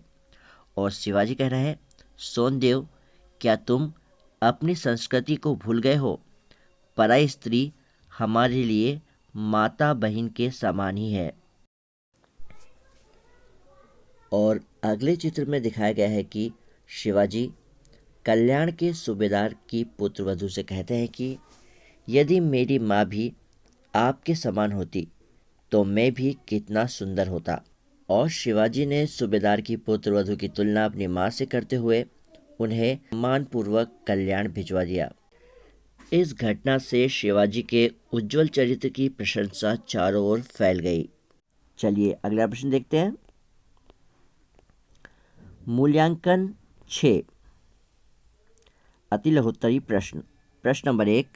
और शिवाजी कह रहे हैं, सोनदेव, क्या तुम अपनी संस्कृति को भूल गए हो? पराई स्त्री हमारे लिए माता बहन के समान ही है। और अगले चित्र में दिखाया गया है कि शिवाजी कल्याण के सूबेदार की पुत्रवधू से कहते हैं कि यदि मेरी माँ भी आपके समान होती तो मैं भी कितना सुंदर होता। और शिवाजी ने सूबेदार की पुत्रवधू की तुलना अपनी माँ से करते हुए उन्हें सम्मानपूर्वक कल्याण भिजवा दिया। इस घटना से शिवाजी के उज्जवल चरित्र की प्रशंसा चारों ओर फैल गई। चलिए अगला प्रश्न देखते हैं। मूल्यांकन 6, अति लघुत्तरी प्रश्न। प्रश्न नंबर 1,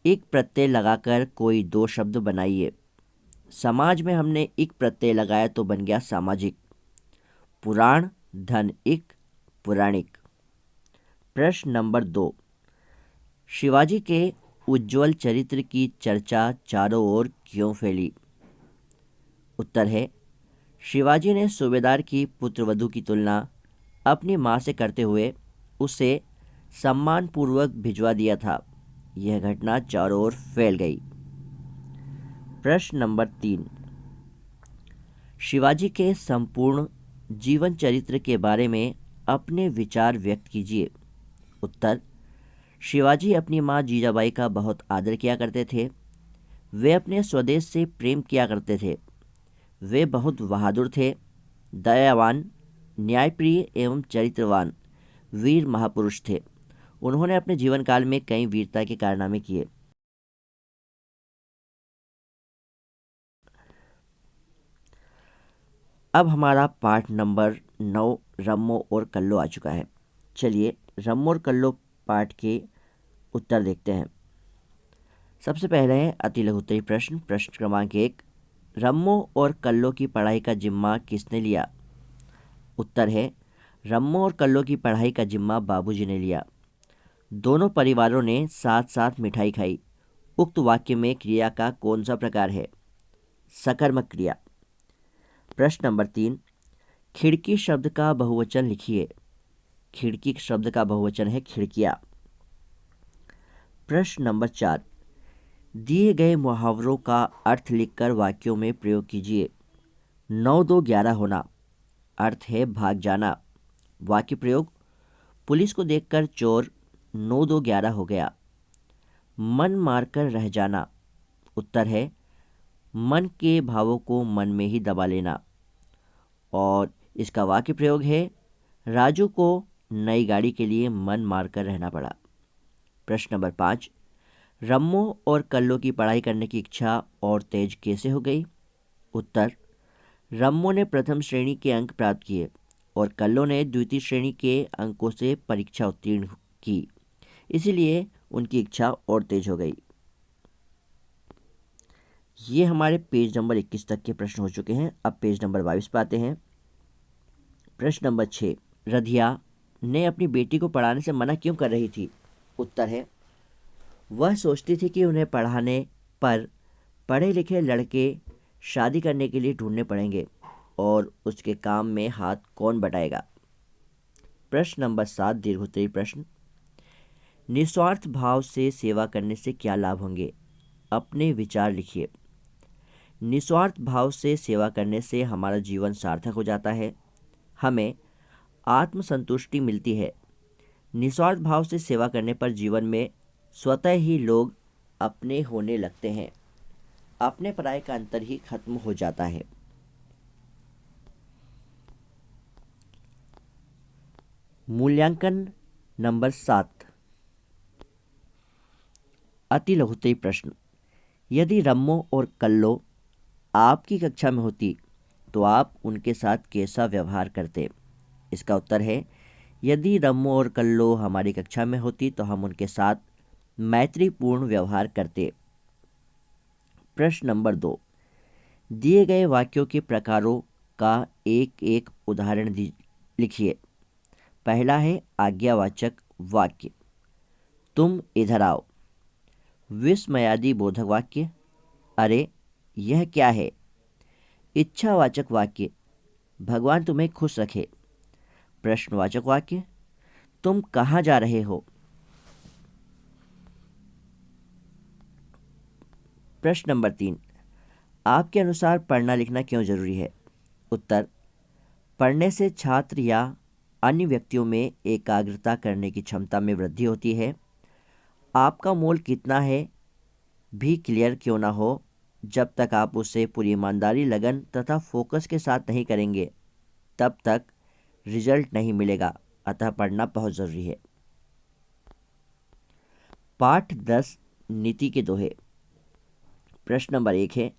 एक प्रत्यय लगाकर कोई दो शब्द बनाइए। समाज में हमने एक प्रत्यय लगाया तो बन गया सामाजिक। पुराण धन इक, पुराणिक। प्रश्न नंबर 2, शिवाजी के उज्जवल चरित्र की चर्चा चारों ओर क्यों फैली? उत्तर है, शिवाजी ने सूबेदार की पुत्रवधू की तुलना अपनी मां से करते हुए उसे सम्मानपूर्वक भिजवा दिया था। यह घटना चारों ओर फैल गई। प्रश्न नंबर 3, शिवाजी के संपूर्ण जीवन चरित्र के बारे में अपने विचार व्यक्त कीजिए। उत्तर, शिवाजी अपनी मां जीजाबाई का बहुत आदर किया करते थे। वे अपने स्वदेश से प्रेम किया करते थे। वे बहुत बहादुर थे, दयावान, न्यायप्रिय एवं चरित्रवान वीर महापुरुष थे। उन्होंने अपने जीवन काल में कई वीरता के कारनामे किए। अब हमारा पाठ नंबर 9 रम्मो और कल्लो आ चुका है। चलिए रम्मो और कल्लो पाठ के उत्तर देखते हैं। सबसे पहले है अति लघुत्तरी प्रश्न। प्रश्न क्रमांक 1, रम्मो और कल्लो की पढ़ाई का जिम्मा किसने लिया? उत्तर है, रम्मो और कल्लो की पढ़ाई का जिम्मा बाबूजी ने लिया। दोनों परिवारों ने साथ साथ मिठाई खाई। उक्त वाक्य में क्रिया का कौन सा प्रकार है? सकर्मक क्रिया। प्रश्न नंबर 3, खिड़की शब्द का बहुवचन लिखिए। खिड़की शब्द का बहुवचन है खिड़कियां। प्रश्न नंबर 4, दिए गए मुहावरों का अर्थ लिखकर वाक्यों में प्रयोग कीजिए। 9 2 11 होना, अर्थ है भाग जाना। वाक्य प्रयोग, पुलिस को देखकर चोर 9 2 11 हो गया। मन मारकर रह जाना, उत्तर है मन के भावों को मन में ही दबा लेना। और इसका वाक्य प्रयोग है, राजू को नई गाड़ी के लिए मन मारकर रहना पड़ा। प्रश्न नंबर 5, रम्मो और कल्लो की पढ़ाई करने की इच्छा और तेज कैसे हो गई? उत्तर, रम्मो ने प्रथम श्रेणी के अंक प्राप्त किए और कल्लो ने द्वितीय श्रेणी के अंकों से परीक्षा उत्तीर्ण की, इसीलिए उनकी इच्छा और तेज हो गई। ये हमारे पेज नंबर 21 तक के प्रश्न हो चुके हैं। अब पेज नंबर 22 पर आते हैं। प्रश्न नंबर 6, रधिया ने अपनी बेटी को पढ़ाने से मना क्यों कर रही थी? उत्तर है, वह सोचती थी कि उन्हें पढ़ाने पर पढ़े लिखे लड़के शादी करने के लिए ढूंढने पड़ेंगे और उसके काम में हाथ कौन बटाएगा। प्रश्न नंबर 7, दीर्घोत्तरी प्रश्न, निस्वार्थ भाव से सेवा करने से क्या लाभ होंगे? अपने विचार लिखिए। निस्वार्थ भाव से सेवा करने से हमारा जीवन सार्थक हो जाता है, हमें आत्मसंतुष्टि मिलती है। निस्वार्थ भाव से सेवा करने पर जीवन में स्वतः ही लोग अपने होने लगते हैं। अपने पराये का अंतर ही खत्म हो जाता है। मूल्यांकन नंबर 7, अति लघुत्तरी प्रश्न, यदि रम्मो और कल्लो आपकी कक्षा में होती तो आप उनके साथ कैसा व्यवहार करते? इसका उत्तर है, यदि रम्मो और कल्लो हमारी कक्षा में होती तो हम उनके साथ मैत्रीपूर्ण व्यवहार करते। प्रश्न नंबर 2, दिए गए वाक्यों के प्रकारों का एक एक उदाहरण लिखिए। पहला है आज्ञावाचक वाक्य, तुम इधर आओ। विस्मयादि बोधक वाक्य, अरे यह क्या है। इच्छावाचक वाक्य, भगवान तुम्हें खुश रखे। प्रश्नवाचक वाक्य, तुम कहाँ जा रहे हो। प्रश्न नंबर 3, आपके अनुसार पढ़ना लिखना क्यों जरूरी है? उत्तर, पढ़ने से छात्र या अन्य व्यक्तियों में एकाग्रता करने की क्षमता में वृद्धि होती है। आपका मोल कितना है भी क्लियर क्यों ना हो, जब तक आप उसे पूरी ईमानदारी, लगन तथा फोकस के साथ नहीं करेंगे तब तक रिजल्ट नहीं मिलेगा। अतः पढ़ना बहुत ज़रूरी है। पाठ 10 नीति के दोहे। प्रश्न नंबर 1 है,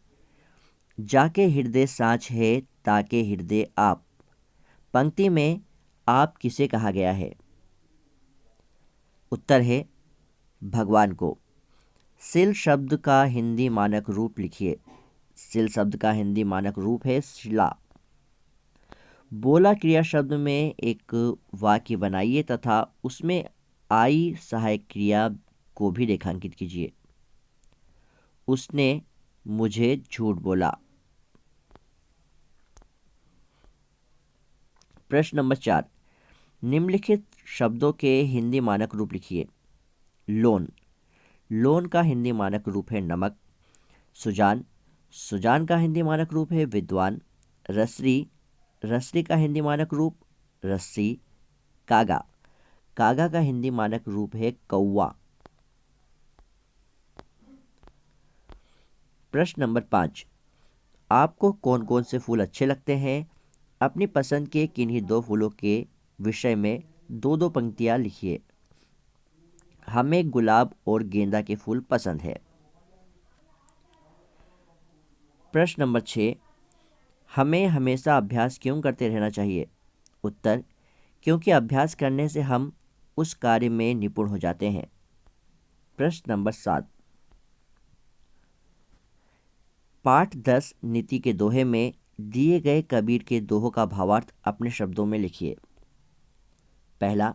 जाके हृदय साँच है ताके हृदय आप। पंक्ति में आप किसे कहा गया है? उत्तर है भगवान को। सिल शब्द का हिंदी मानक रूप लिखिए। सिल शब्द का हिंदी मानक रूप है शिला। बोला क्रिया शब्द में एक वाक्य बनाइए तथा उसमें आई सहायक क्रिया को भी रेखांकित कीजिए। उसने मुझे झूठ बोला। प्रश्न नंबर 4, निम्नलिखित शब्दों के हिंदी मानक रूप लिखिए। लोन, लोन का हिंदी मानक रूप है नमक। सुजान, सुजान का हिंदी मानक रूप है विद्वान। रसरी, रसरी का हिंदी मानक रूप रस्सी। कागा, कागा का हिंदी मानक रूप है कौवा। प्रश्न नंबर 5, आपको कौन कौन से फूल अच्छे लगते हैं? अपनी पसंद के किन्हीं 2 फूलों के विषय में 2-2 पंक्तियां लिखिए। हमें गुलाब और गेंदा के फूल पसंद है। प्रश्न नंबर 6, हमें हमेशा अभ्यास क्यों करते रहना चाहिए? उत्तर, क्योंकि अभ्यास करने से हम उस कार्य में निपुण हो जाते हैं। प्रश्न नंबर 7, पाठ 10 नीति के दोहे में दिए गए कबीर के दोहों का भावार्थ अपने शब्दों में लिखिए। पहला,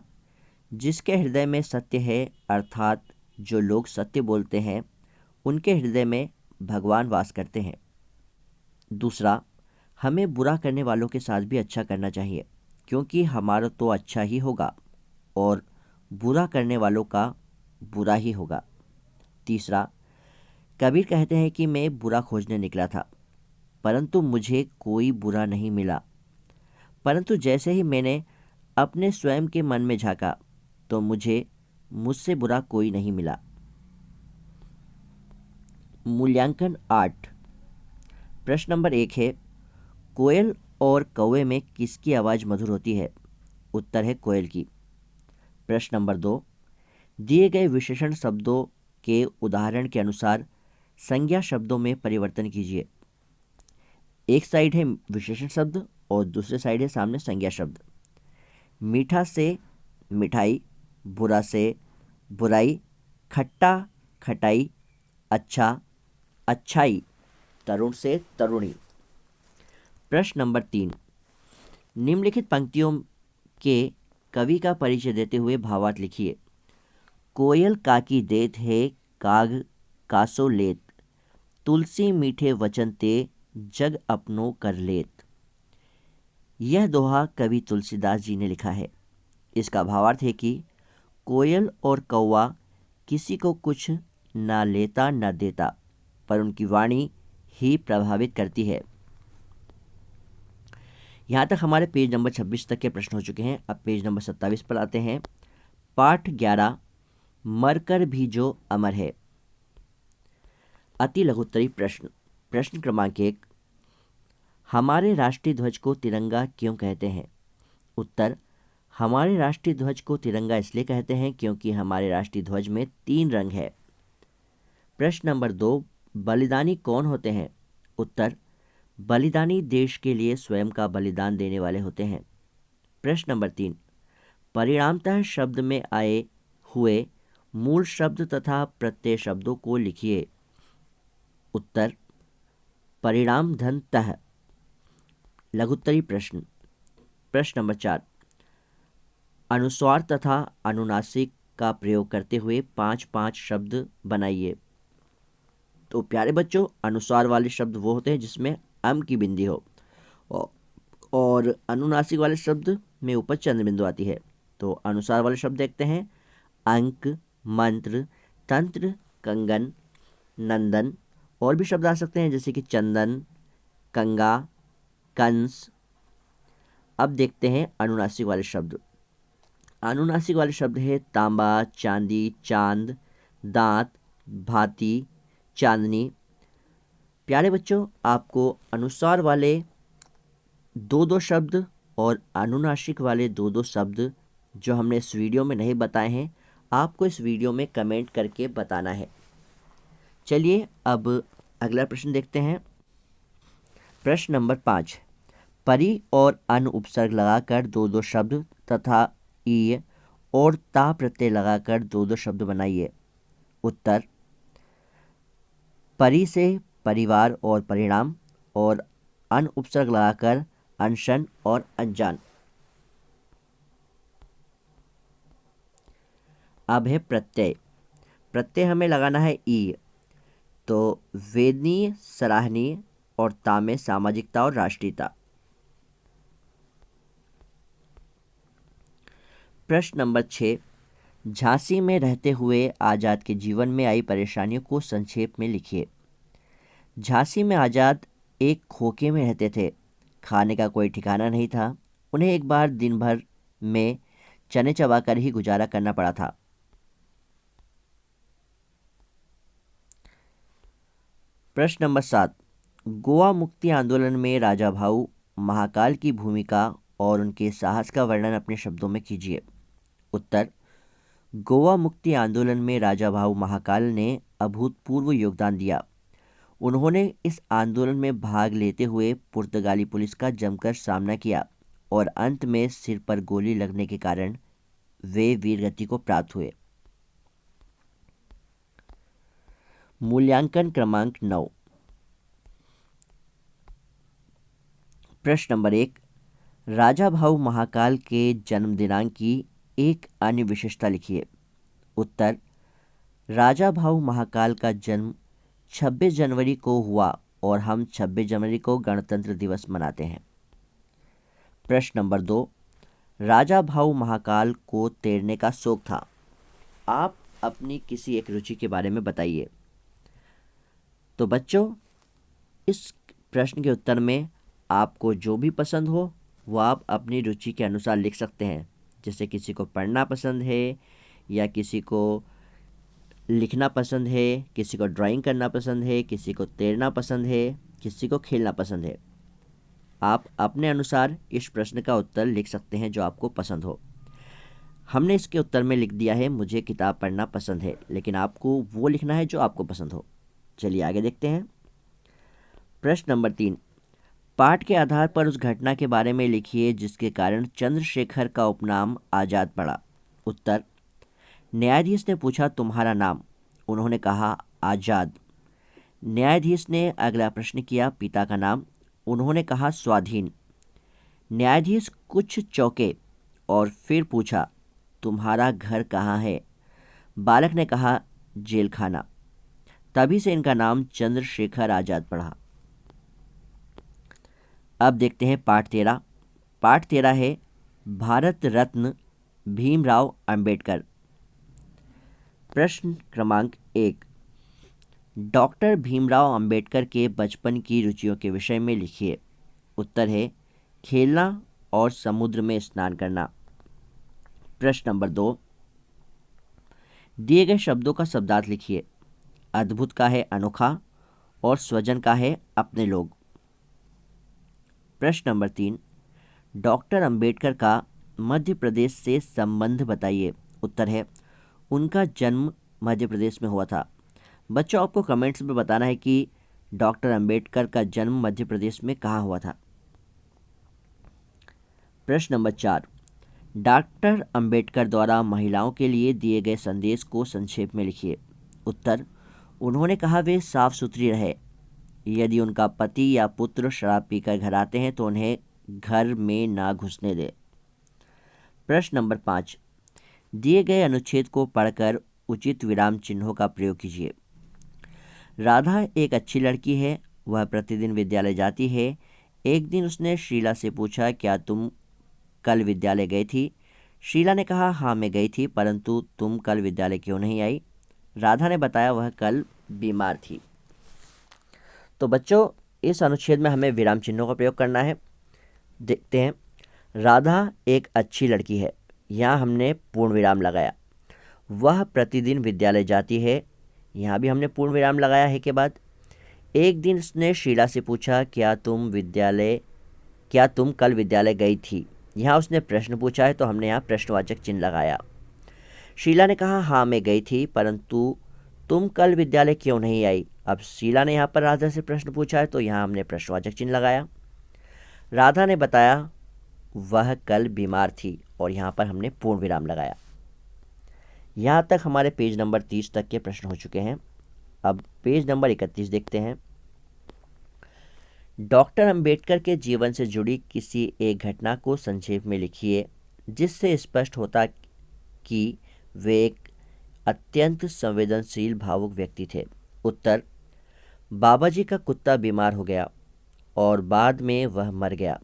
जिसके हृदय में सत्य है, अर्थात जो लोग सत्य बोलते हैं उनके हृदय में भगवान वास करते हैं। दूसरा, हमें बुरा करने वालों के साथ भी अच्छा करना चाहिए, क्योंकि हमारा तो अच्छा ही होगा और बुरा करने वालों का बुरा ही होगा। तीसरा, कबीर कहते हैं कि मैं बुरा खोजने निकला था, परंतु मुझे कोई बुरा नहीं मिला, परंतु जैसे ही मैंने अपने स्वयं के मन में झांका तो मुझे मुझसे बुरा कोई नहीं मिला। मूल्यांकन 8। प्रश्न नंबर 1 है, कोयल और कौवे में किसकी आवाज़ मधुर होती है? उत्तर है कोयल की। प्रश्न नंबर 2, दिए गए विशेषण शब्दों के उदाहरण के अनुसार संज्ञा शब्दों में परिवर्तन कीजिए। एक साइड है विशेषण शब्द और दूसरे साइड है सामने संज्ञा शब्द। मीठा से मिठाई, बुरा से बुराई, खट्टा खटाई, अच्छा अच्छाई, तरुण से तरुणी। प्रश्न नंबर 3, निम्नलिखित पंक्तियों के कवि का परिचय देते हुए भावार्थ लिखिए। कोयल काकी देत है, काग कासो लेत। तुलसी मीठे वचन ते, जग अपनो कर लेत। यह दोहा कवि तुलसीदास जी ने लिखा है। इसका भावार्थ है कि कोयल और कौवा किसी को कुछ ना लेता ना देता, पर उनकी वाणी ही प्रभावित करती है। यहाँ तक हमारे पेज नंबर 26 तक के प्रश्न हो चुके हैं। अब पेज नंबर 27 पर आते हैं। पाठ 11, मरकर भी जो अमर है। अति लघुत्तरी प्रश्न। प्रश्न क्रमांक 1, हमारे राष्ट्रीय ध्वज को तिरंगा क्यों कहते हैं? उत्तर, हमारे राष्ट्रीय ध्वज को तिरंगा इसलिए कहते हैं क्योंकि हमारे राष्ट्रीय ध्वज में 3 रंग है। प्रश्न नंबर 2, बलिदानी कौन होते हैं? उत्तर, बलिदानी देश के लिए स्वयं का बलिदान देने वाले होते हैं। प्रश्न नंबर 3, परिणामतः शब्द में आए हुए मूल शब्द तथा प्रत्यय शब्दों को लिखिए। उत्तर, परिणाम धन तः। लघुत्तरी प्रश्न। प्रश्न नंबर 4, अनुस्वार तथा अनुनासिक का प्रयोग करते हुए 5 शब्द बनाइए। तो प्यारे बच्चों, अनुस्वार वाले शब्द वो होते हैं जिसमें अम की बिंदी हो, और अनुनासिक वाले शब्द में ऊपर चंद्र बिंदु आती है। तो अनुस्वार वाले शब्द देखते हैं, अंक, मंत्र, तंत्र, कंगन, नंदन, और भी शब्द आ सकते हैं जैसे कि चंदन, कंगा, कंस। अब देखते हैं अनुनासिक वाले शब्द। अनुनासिक वाले शब्द है तांबा, चांदी, चांद, दांत, भांति, चांदनी। प्यारे बच्चों, आपको अनुस्वार वाले 2 शब्द और अनुनासिक वाले 2 शब्द जो हमने इस वीडियो में नहीं बताए हैं, आपको इस वीडियो में कमेंट करके बताना है। चलिए अब अगला प्रश्न देखते हैं। प्रश्न नंबर 5, परी और अन उपसर्ग लगाकर 2 शब्द तथा ई और ता प्रत्यय लगाकर 2 शब्द बनाइए। उत्तर, परी से परिवार और परिणाम, और अन उपसर्ग लगाकर अनशन और अनजान। अब है प्रत्यय। प्रत्यय हमें लगाना है ई। तो वेदनीय, सराहनीय, और ता में सामाजिकता और राष्ट्रीयता। प्रश्न नंबर 6, झांसी में रहते हुए आजाद के जीवन में आई परेशानियों को संक्षेप में लिखिए। झांसी में आजाद एक खोखे में रहते थे। खाने का कोई ठिकाना नहीं था। उन्हें एक बार दिन भर में चने चबाकर ही गुजारा करना पड़ा था। प्रश्न नंबर 7, गोवा मुक्ति आंदोलन में राजा भाऊ महाकाल की भूमिका और उनके साहस का वर्णन अपने शब्दों में कीजिए। उत्तर, गोवा मुक्ति आंदोलन में राजा भाऊ महाकाल ने अभूतपूर्व योगदान दिया। उन्होंने इस आंदोलन में भाग लेते हुए पुर्तगाली पुलिस का जमकर सामना किया और अंत में सिर पर गोली लगने के कारण वे वीरगति को प्राप्त हुए। मूल्यांकन क्रमांक 9। प्रश्न नंबर 1, राजा भाऊ महाकाल के जन्म दिनांक की एक अन्य विशेषता लिखिए। उत्तर, राजा भाऊ महाकाल का जन्म 26 जनवरी को हुआ और हम 26 जनवरी को गणतंत्र दिवस मनाते हैं। प्रश्न नंबर 2, राजा भाऊ महाकाल को तैरने का शौक था। आप अपनी किसी एक रुचि के बारे में बताइए। तो बच्चों, इस प्रश्न के उत्तर में आपको जो भी पसंद हो वो आप अपनी रुचि के अनुसार लिख सकते हैं। जैसे किसी को पढ़ना पसंद है, या किसी को लिखना पसंद है, किसी को ड्राइंग करना पसंद है, किसी को तैरना पसंद है, किसी को खेलना पसंद है। आप अपने अनुसार इस प्रश्न का उत्तर लिख सकते हैं जो आपको पसंद हो। हमने इसके उत्तर में लिख दिया है मुझे किताब पढ़ना पसंद है, लेकिन आपको वो लिखना है जो आपको पसंद हो। चलिए आगे देखते हैं। प्रश्न नंबर 3, पाठ के आधार पर उस घटना के बारे में लिखिए जिसके कारण चंद्रशेखर का उपनाम आजाद पड़ा। उत्तर, न्यायाधीश ने पूछा तुम्हारा नाम। उन्होंने कहा आजाद। न्यायाधीश ने अगला प्रश्न किया पिता का नाम। उन्होंने कहा स्वाधीन। न्यायाधीश कुछ चौंके और फिर पूछा तुम्हारा घर कहाँ है। बालक ने कहा जेल खाना। तभी से इनका नाम चंद्रशेखर आजाद पड़ा। अब देखते हैं पाठ 13। पाठ 13 है भारत रत्न भीमराव अंबेडकर। प्रश्न क्रमांक 1, डॉक्टर भीमराव अंबेडकर के बचपन की रुचियों के विषय में लिखिए। उत्तर है खेलना और समुद्र में स्नान करना। प्रश्न नंबर 2, दिए गए शब्दों का शब्दार्थ लिखिए। अद्भुत का है अनोखा और स्वजन का है अपने लोग। प्रश्न नंबर 3, डॉक्टर अंबेडकर का मध्य प्रदेश से संबंध बताइए। उत्तर है उनका जन्म मध्य प्रदेश में हुआ था। बच्चों आपको कमेंट्स में बताना है कि डॉक्टर अंबेडकर का जन्म मध्य प्रदेश में कहाँ हुआ था। प्रश्न नंबर 4, डॉक्टर अंबेडकर द्वारा महिलाओं के लिए दिए गए संदेश को संक्षेप में लिखिए। उत्तर, उन्होंने कहा वे साफ सुथरी रहे। यदि उनका पति या पुत्र शराब पीकर घर आते हैं तो उन्हें घर में ना घुसने दे। प्रश्न नंबर 5, दिए गए अनुच्छेद को पढ़कर उचित विराम चिन्हों का प्रयोग कीजिए। राधा एक अच्छी लड़की है, वह प्रतिदिन विद्यालय जाती है। एक दिन उसने शीला से पूछा, क्या तुम कल विद्यालय गई थी? शीला ने कहा, हाँ मैं गई थी, परंतु तुम कल विद्यालय क्यों नहीं आई? राधा ने बताया, वह कल बीमार थी। तो बच्चों इस अनुच्छेद में हमें विराम चिन्हों का प्रयोग करना है। देखते हैं, राधा एक अच्छी लड़की है, यहाँ हमने पूर्ण विराम लगाया। वह प्रतिदिन विद्यालय जाती है, यहाँ भी हमने पूर्ण विराम लगाया है। के बाद एक दिन उसने शीला से पूछा, क्या तुम कल विद्यालय गई थी? यहाँ उसने प्रश्न पूछा है तो हमने यहाँ प्रश्नवाचक चिन्ह लगाया। शीला ने कहा, हाँ मैं गई थी, परंतु तुम कल विद्यालय क्यों नहीं आई? अब शीला ने यहाँ पर राधा से प्रश्न पूछा है तो यहाँ हमने प्रश्नवाचक चिन्ह लगाया। राधा ने बताया वह कल बीमार थी और यहाँ पर हमने पूर्ण विराम लगाया। यहाँ तक हमारे पेज नंबर 30 तक के प्रश्न हो चुके हैं। अब पेज नंबर 31 देखते हैं। डॉक्टर अंबेडकर के जीवन से जुड़ी किसी एक घटना को संक्षेप में लिखिए जिससे स्पष्ट होता कि वे एक अत्यंत संवेदनशील भावुक व्यक्ति थे। उत्तर, बाबा जी का कुत्ता बीमार हो गया और बाद में वह मर गया।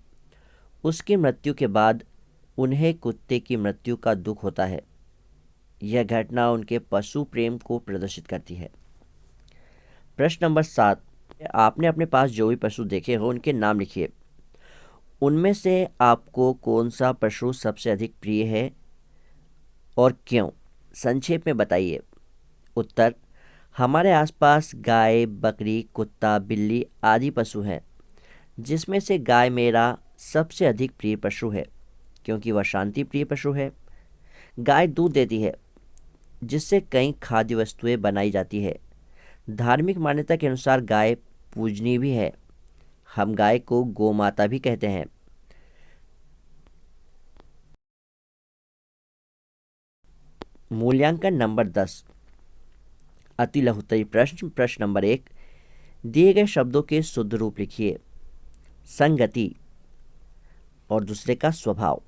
उसकी मृत्यु के बाद उन्हें कुत्ते की मृत्यु का दुख होता है। यह घटना उनके पशु प्रेम को प्रदर्शित करती है। प्रश्न नंबर 7, आपने अपने पास जो भी पशु देखे हो उनके नाम लिखिए। उनमें से आपको कौन सा पशु सबसे अधिक प्रिय है और क्यों? संक्षेप में बताइए। उत्तर, हमारे आसपास गाय, बकरी, कुत्ता, बिल्ली आदि पशु हैं, जिसमें से गाय मेरा सबसे अधिक प्रिय पशु है क्योंकि वह शांति प्रिय पशु है। गाय दूध देती है जिससे कई खाद्य वस्तुएं बनाई जाती है। धार्मिक मान्यता के अनुसार गाय पूजनीय भी है। हम गाय को गौ माता भी कहते हैं। मूल्यांकन नंबर 10, अति लघुत्तरी प्रश्न। प्रश्न नंबर 1, दिए गए शब्दों के शुद्ध रूप लिखिए। संगति और दूसरे का स्वभाव।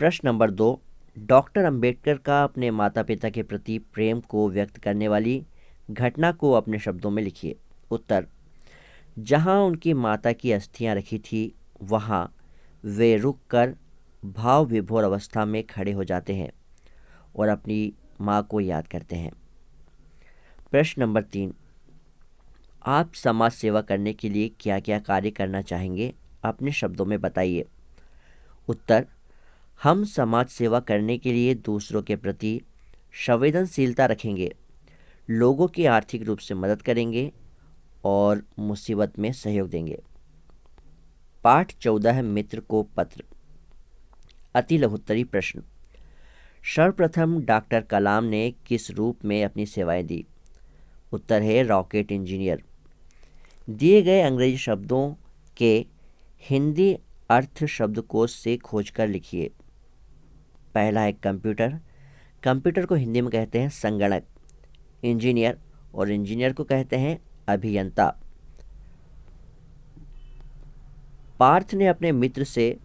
प्रश्न नंबर 2, डॉक्टर अंबेडकर का अपने माता पिता के प्रति प्रेम को व्यक्त करने वाली घटना को अपने शब्दों में लिखिए। उत्तर, जहां उनकी माता की अस्थियां रखी थी वहां वे रुककर भाव विभोर अवस्था में खड़े हो जाते हैं और अपनी मां को याद करते हैं। प्रश्न नंबर 3, आप समाज सेवा करने के लिए क्या क्या कार्य करना चाहेंगे? अपने शब्दों में बताइए। उत्तर, हम समाज सेवा करने के लिए दूसरों के प्रति संवेदनशीलता रखेंगे, लोगों की आर्थिक रूप से मदद करेंगे और मुसीबत में सहयोग देंगे। पाठ 14, मित्र को पत्र। अति लघुत्तरी प्रश्न। सर्वप्रथम डॉक्टर कलाम ने किस रूप में अपनी सेवाएं दी? उत्तर है रॉकेट इंजीनियर। दिए गए अंग्रेजी शब्दों के हिंदी अर्थ शब्दकोश से खोजकर लिखिए। पहला है कंप्यूटर। कंप्यूटर को हिंदी में कहते हैं संगणक। इंजीनियर, और इंजीनियर को कहते हैं अभियंता। पार्थ ने अपने मित्र से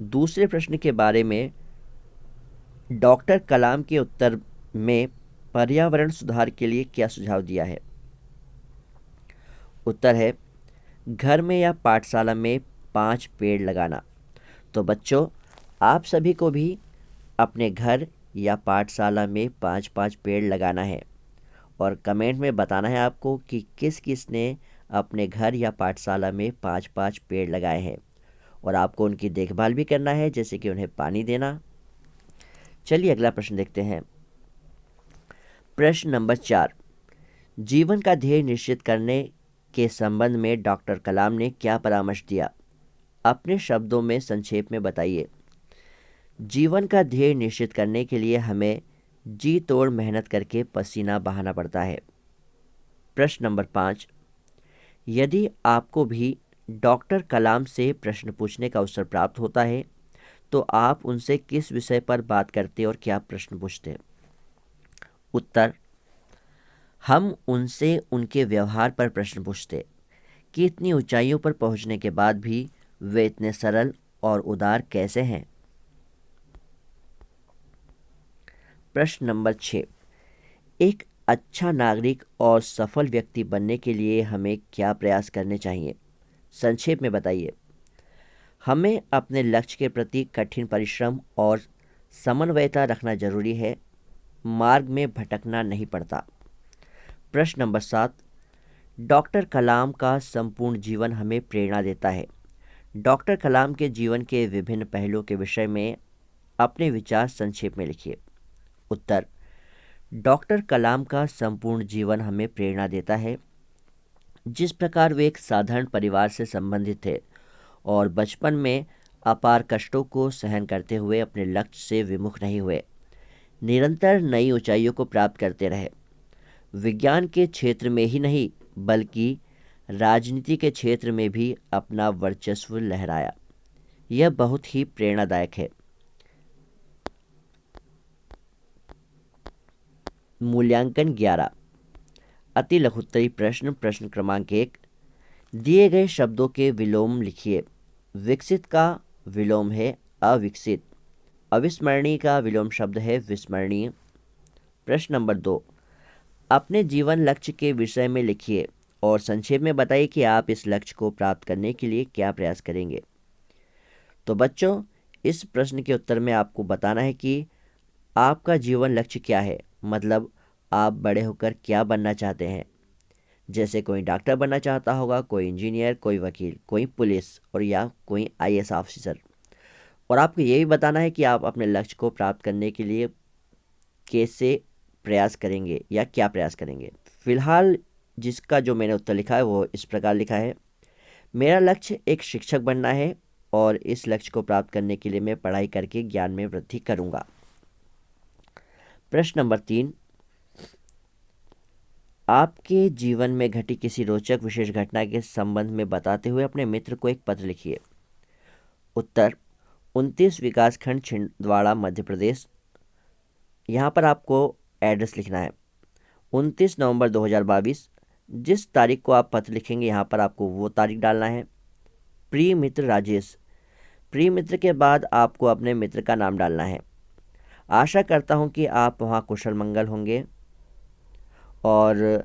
दूसरे प्रश्न के बारे में डॉक्टर कलाम के उत्तर में पर्यावरण सुधार के लिए क्या सुझाव दिया है? उत्तर है घर में या पाठशाला में 5 पेड़ लगाना। तो बच्चों आप सभी को भी अपने घर या पाठशाला में 5-5 पेड़ लगाना है और कमेंट में बताना है आपको कि किस किस ने अपने घर या पाठशाला में 5-5 पेड़ लगाए हैं और आपको उनकी देखभाल भी करना है, जैसे कि उन्हें पानी देना। चलिए अगला प्रश्न देखते हैं। प्रश्न नंबर 4, जीवन का ध्येय निश्चित करने के संबंध में डॉक्टर कलाम ने क्या परामर्श दिया? अपने शब्दों में संक्षेप में बताइए। जीवन का ध्येय निश्चित करने के लिए हमें जी तोड़ मेहनत करके पसीना बहाना पड़ता है। प्रश्न नंबर 5, यदि आपको भी डॉक्टर कलाम से प्रश्न पूछने का अवसर प्राप्त होता है तो आप उनसे किस विषय पर बात करते और क्या प्रश्न पूछते? उत्तर, हम उनसे उनके व्यवहार पर प्रश्न पूछते कि इतनी ऊंचाइयों पर पहुंचने के बाद भी वे इतने सरल और उदार कैसे हैं। प्रश्न नंबर 6, एक अच्छा नागरिक और सफल व्यक्ति बनने के लिए हमें क्या प्रयास करने चाहिए? संक्षेप में बताइए। हमें अपने लक्ष्य के प्रति कठिन परिश्रम और समन्वयता रखना जरूरी है। मार्ग में भटकना नहीं पड़ता। प्रश्न नंबर 7, डॉक्टर कलाम का संपूर्ण जीवन हमें प्रेरणा देता है। डॉक्टर कलाम के जीवन के विभिन्न पहलुओं के विषय में अपने विचार संक्षेप में लिखिए। उत्तर, डॉक्टर कलाम का संपूर्ण जीवन हमें प्रेरणा देता है। जिस प्रकार वे एक साधारण परिवार से संबंधित थे और बचपन में अपार कष्टों को सहन करते हुए अपने लक्ष्य से विमुख नहीं हुए, निरंतर नई ऊंचाइयों को प्राप्त करते रहे। विज्ञान के क्षेत्र में ही नहीं बल्कि राजनीति के क्षेत्र में भी अपना वर्चस्व लहराया। यह बहुत ही प्रेरणादायक है। मूल्यांकन 11, अति लघुत्तरी प्रश्न। प्रश्न क्रमांक 1, दिए गए शब्दों के विलोम लिखिए। विकसित का विलोम है अविकसित। अविस्मरणीय का विलोम शब्द है विस्मरणीय। प्रश्न नंबर 2, अपने जीवन लक्ष्य के विषय में लिखिए और संक्षेप में बताइए कि आप इस लक्ष्य को प्राप्त करने के लिए क्या प्रयास करेंगे। तो बच्चों, इस प्रश्न के उत्तर में आपको बताना है कि आपका जीवन लक्ष्य क्या है, मतलब आप बड़े होकर क्या बनना चाहते हैं। जैसे कोई डॉक्टर बनना चाहता होगा, कोई इंजीनियर, कोई वकील, कोई पुलिस और या कोई आईएएस ऑफिसर। और आपको ये भी बताना है कि आप अपने लक्ष्य को प्राप्त करने के लिए कैसे प्रयास करेंगे या क्या प्रयास करेंगे। फिलहाल जिसका जो मैंने उत्तर लिखा है वो इस प्रकार लिखा है, मेरा लक्ष्य एक शिक्षक बनना है और इस लक्ष्य को प्राप्त करने के लिए मैं पढ़ाई करके ज्ञान में वृद्धि करूंगा। प्रश्न नंबर 3, आपके जीवन में घटी किसी रोचक विशेष घटना के संबंध में बताते हुए अपने मित्र को एक पत्र लिखिए। उत्तर, 29 विकासखंड छिंदवाड़ा मध्य प्रदेश। यहाँ पर आपको एड्रेस लिखना है। 29 नवंबर 2022। जिस तारीख को आप पत्र लिखेंगे यहाँ पर आपको वो तारीख डालना है। प्रिय मित्र राजेश। प्रिय मित्र के बाद आपको अपने मित्र का नाम डालना है। आशा करता हूँ कि आप वहाँ कुशल मंगल होंगे। और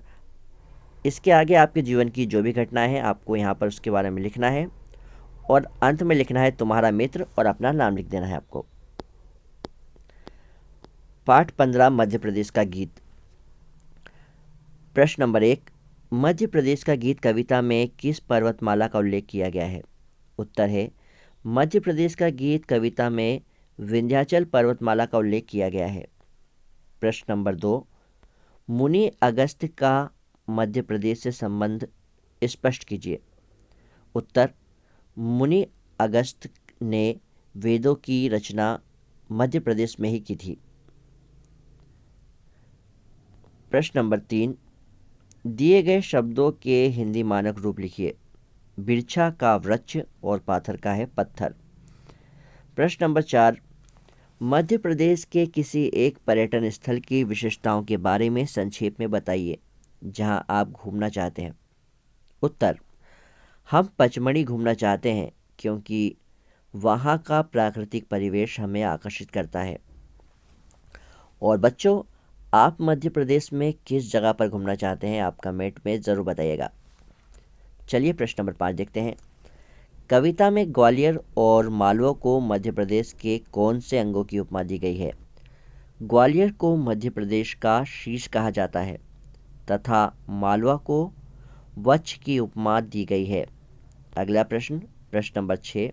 इसके आगे आपके जीवन की जो भी घटना है आपको यहाँ पर उसके बारे में लिखना है और अंत में लिखना है तुम्हारा मित्र और अपना नाम लिख देना है आपको। पाठ 15, मध्य प्रदेश का गीत। प्रश्न नंबर 1, मध्य प्रदेश का गीत कविता में किस पर्वतमाला का उल्लेख किया गया है? उत्तर है, मध्य प्रदेश का गीत कविता में विंध्याचल पर्वतमाला का उल्लेख किया गया है। प्रश्न नंबर 2, मुनि अगस्त्य का मध्य प्रदेश से संबंध स्पष्ट कीजिए। उत्तर, मुनि अगस्त्य ने वेदों की रचना मध्य प्रदेश में ही की थी। प्रश्न नंबर 3, दिए गए शब्दों के हिंदी मानक रूप लिखिए। बिरछा का वृक्ष और पाथर का है पत्थर। प्रश्न नंबर 4, मध्य प्रदेश के किसी एक पर्यटन स्थल की विशेषताओं के बारे में संक्षेप में बताइए जहां आप घूमना चाहते हैं। उत्तर, हम पचमढ़ी घूमना चाहते हैं क्योंकि वहां का प्राकृतिक परिवेश हमें आकर्षित करता है। और बच्चों, आप मध्य प्रदेश में किस जगह पर घूमना चाहते हैं आप कमेंट में ज़रूर बताइएगा। चलिए प्रश्न नंबर 5 देखते हैं। कविता में ग्वालियर और मालवा को मध्य प्रदेश के कौन से अंगों की उपमा दी गई है? ग्वालियर को मध्य प्रदेश का शीश कहा जाता है तथा मालवा को वक्ष की उपमा दी गई है। अगला प्रश्न, प्रश्न नंबर 6,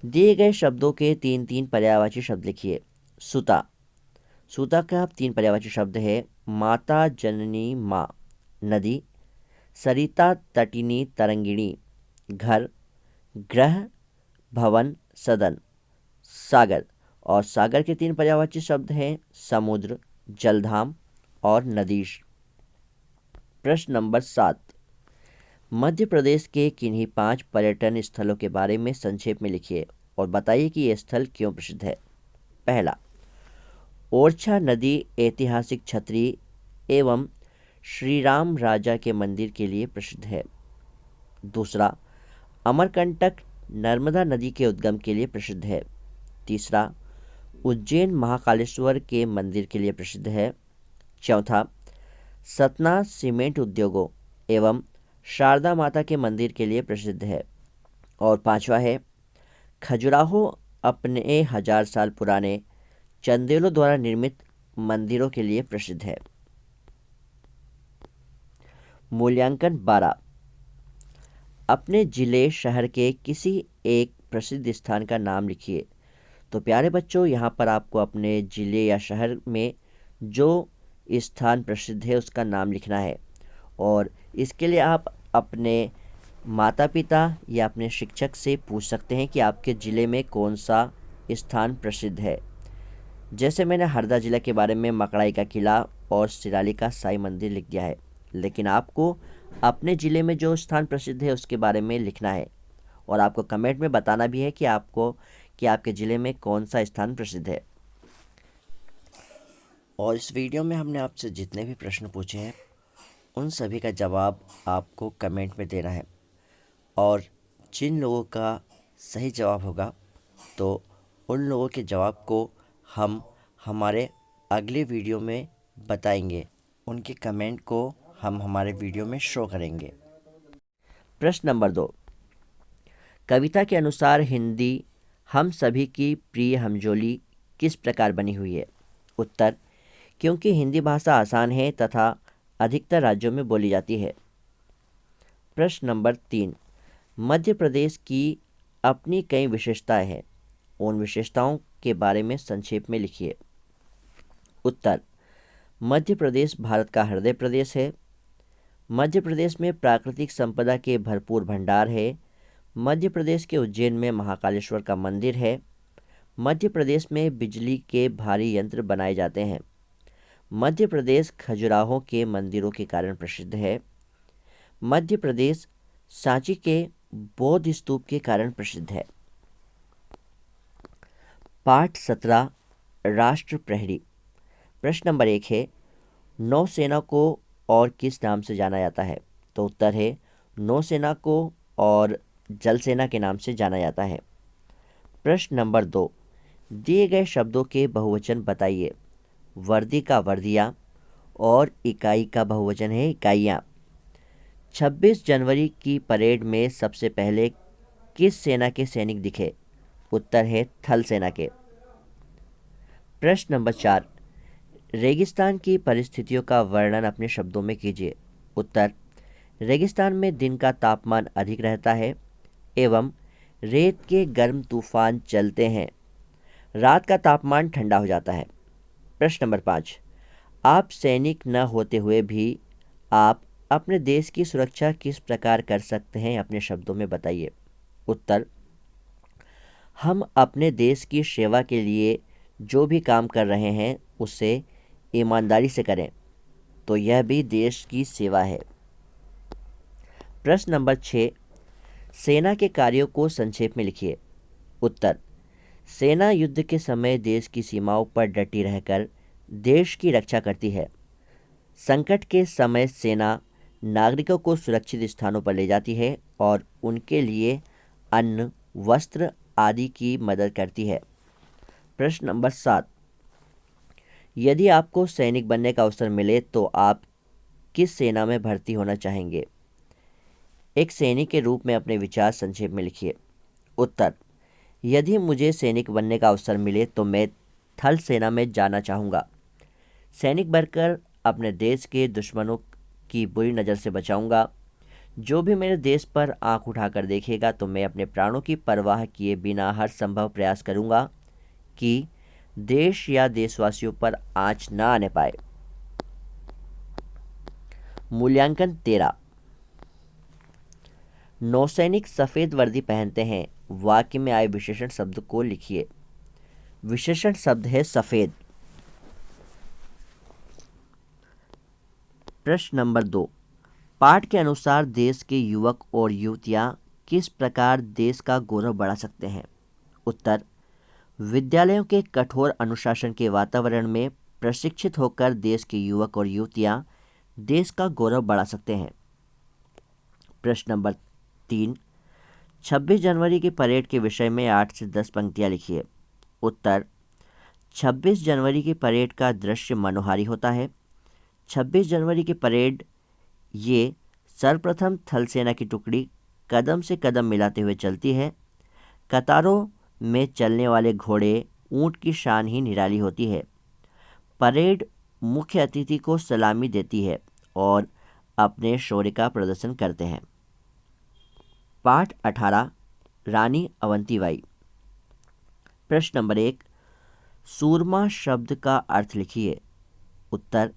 दिए गए शब्दों के 3 पर्यायवाची शब्द लिखिए। सुता। सुता का 3 पर्यायवाची शब्द है माता, जननी, माँ। नदी, सरिता, तटिनी, तरंगिणी। घर, ग्रह, भवन, सदन। सागर, और सागर के 3 पर्यायवाची शब्द हैं समुद्र, जलधाम और नदीश। प्रश्न नंबर 7, मध्य प्रदेश के किन्हीं 5 पर्यटन स्थलों के बारे में संक्षेप में लिखिए और बताइए कि ये स्थल क्यों प्रसिद्ध है। पहला, ओरछा नदी ऐतिहासिक छतरी एवं श्री राम राजा के मंदिर के लिए प्रसिद्ध है। दूसरा, अमरकंटक नर्मदा नदी के उद्गम के लिए प्रसिद्ध है। तीसरा, उज्जैन महाकालेश्वर के मंदिर के लिए प्रसिद्ध है। चौथा, सतना सीमेंट उद्योगों एवं शारदा माता के मंदिर के लिए प्रसिद्ध है। और पांचवा है, खजुराहो अपने 1000 साल पुराने चंदेलों द्वारा निर्मित मंदिरों के लिए प्रसिद्ध है। मूल्यांकन 12, अपने जिले शहर के किसी एक प्रसिद्ध स्थान का नाम लिखिए। तो प्यारे बच्चों, यहाँ पर आपको अपने जिले या शहर में जो स्थान प्रसिद्ध है उसका नाम लिखना है और इसके लिए आप अपने माता पिता या अपने शिक्षक से पूछ सकते हैं कि आपके ज़िले में कौन सा स्थान प्रसिद्ध है। जैसे मैंने हरदा ज़िला के बारे में मकड़ाई का किला और सिराली का साईं मंदिर लिख दिया है, लेकिन आपको अपने ज़िले में जो स्थान प्रसिद्ध है उसके बारे में लिखना है और आपको कमेंट में बताना भी है कि आपके ज़िले में कौन सा स्थान प्रसिद्ध है। और इस वीडियो में हमने आपसे जितने भी प्रश्न पूछे हैं उन सभी का जवाब आपको कमेंट में देना है और जिन लोगों का सही जवाब होगा तो उन लोगों के जवाब को हम हमारे अगले वीडियो में बताएंगे। उनके कमेंट को हम हमारे वीडियो में शो करेंगे। प्रश्न नंबर 2, कविता के अनुसार हिंदी हम सभी की प्रिय हमजोली किस प्रकार बनी हुई है। उत्तर, क्योंकि हिंदी भाषा आसान है तथा अधिकतर राज्यों में बोली जाती है। प्रश्न नंबर 3, मध्य प्रदेश की अपनी कई विशेषताएं हैं, उन विशेषताओं के बारे में संक्षेप में लिखिए। उत्तर, मध्य प्रदेश भारत का हृदय प्रदेश है। मध्य प्रदेश में प्राकृतिक संपदा के भरपूर भंडार है। मध्य प्रदेश के उज्जैन में महाकालेश्वर का मंदिर है। मध्य प्रदेश में बिजली के भारी यंत्र बनाए जाते हैं। मध्य प्रदेश खजुराहो के मंदिरों के कारण प्रसिद्ध है। मध्य प्रदेश सांची के बौद्ध स्तूप के कारण प्रसिद्ध है। पाठ 17, राष्ट्र प्रहरी। प्रश्न नंबर 1 है, नौसेना को और किस नाम से जाना जाता है। तो उत्तर है, नौसेना को और जल सेना के नाम से जाना जाता है। प्रश्न नंबर 2, दिए गए शब्दों के बहुवचन बताइए। वर्दी का वर्दियाँ और इकाई का बहुवचन है इकाइयाँ। 26 जनवरी की परेड में सबसे पहले किस सेना के सैनिक दिखे। उत्तर है थल सेना के। प्रश्न नंबर 4, रेगिस्तान की परिस्थितियों का वर्णन अपने शब्दों में कीजिए। उत्तर, रेगिस्तान में दिन का तापमान अधिक रहता है एवं रेत के गर्म तूफान चलते हैं, रात का तापमान ठंडा हो जाता है। प्रश्न नंबर 5, आप सैनिक न होते हुए भी आप अपने देश की सुरक्षा किस प्रकार कर सकते हैं, अपने शब्दों में बताइए। उत्तर, हम अपने देश की सेवा के लिए जो भी काम कर रहे हैं उसे ईमानदारी से करें, तो यह भी देश की सेवा है। प्रश्न नंबर 6, सेना के कार्यों को संक्षेप में लिखिए। उत्तर, सेना युद्ध के समय देश की सीमाओं पर डटी रहकर देश की रक्षा करती है। संकट के समय सेना नागरिकों को सुरक्षित स्थानों पर ले जाती है और उनके लिए अन्न, वस्त्र आदि की मदद करती है। प्रश्न नंबर 7, यदि आपको सैनिक बनने का अवसर मिले तो आप किस सेना में भर्ती होना चाहेंगे। एक सैनिक के रूप में अपने विचार संक्षेप में लिखिए। उत्तर, यदि मुझे सैनिक बनने का अवसर मिले तो मैं थल सेना में जाना चाहूँगा। सैनिक बनकर अपने देश के दुश्मनों की बुरी नज़र से बचाऊंगा। जो भी मेरे देश पर आंख उठाकर देखेगा तो मैं अपने प्राणों की परवाह किए बिना हर संभव प्रयास करूंगा कि देश या देशवासियों पर आंच न आने पाए। मूल्यांकन 13, नौसैनिक सफ़ेद वर्दी पहनते हैं, वाक्य में आए विशेषण शब्द को लिखिए। विशेषण शब्द है सफ़ेद। प्रश्न नंबर 2, पाठ के अनुसार देश के युवक और युवतियां किस प्रकार देश का गौरव बढ़ा सकते हैं? उत्तर, विद्यालयों के कठोर अनुशासन के वातावरण में प्रशिक्षित होकर देश के युवक और युवतियां देश का गौरव बढ़ा सकते हैं। प्रश्न नंबर 3, 26 जनवरी की परेड के विषय में 8 से 10 पंक्तियां लिखिए। उत्तर, 26 जनवरी की परेड का दृश्य मनोहारी होता है। 26 जनवरी की परेड ये सर्वप्रथम थल सेना की टुकड़ी कदम से कदम मिलाते हुए चलती है। कतारों में चलने वाले घोड़े, ऊंट की शान ही निराली होती है। परेड मुख्य अतिथि को सलामी देती है और अपने शौर्य का प्रदर्शन करते हैं। पाठ 18, रानी अवंतीबाई। प्रश्न नंबर 1, सूरमा शब्द का अर्थ लिखिए। उत्तर,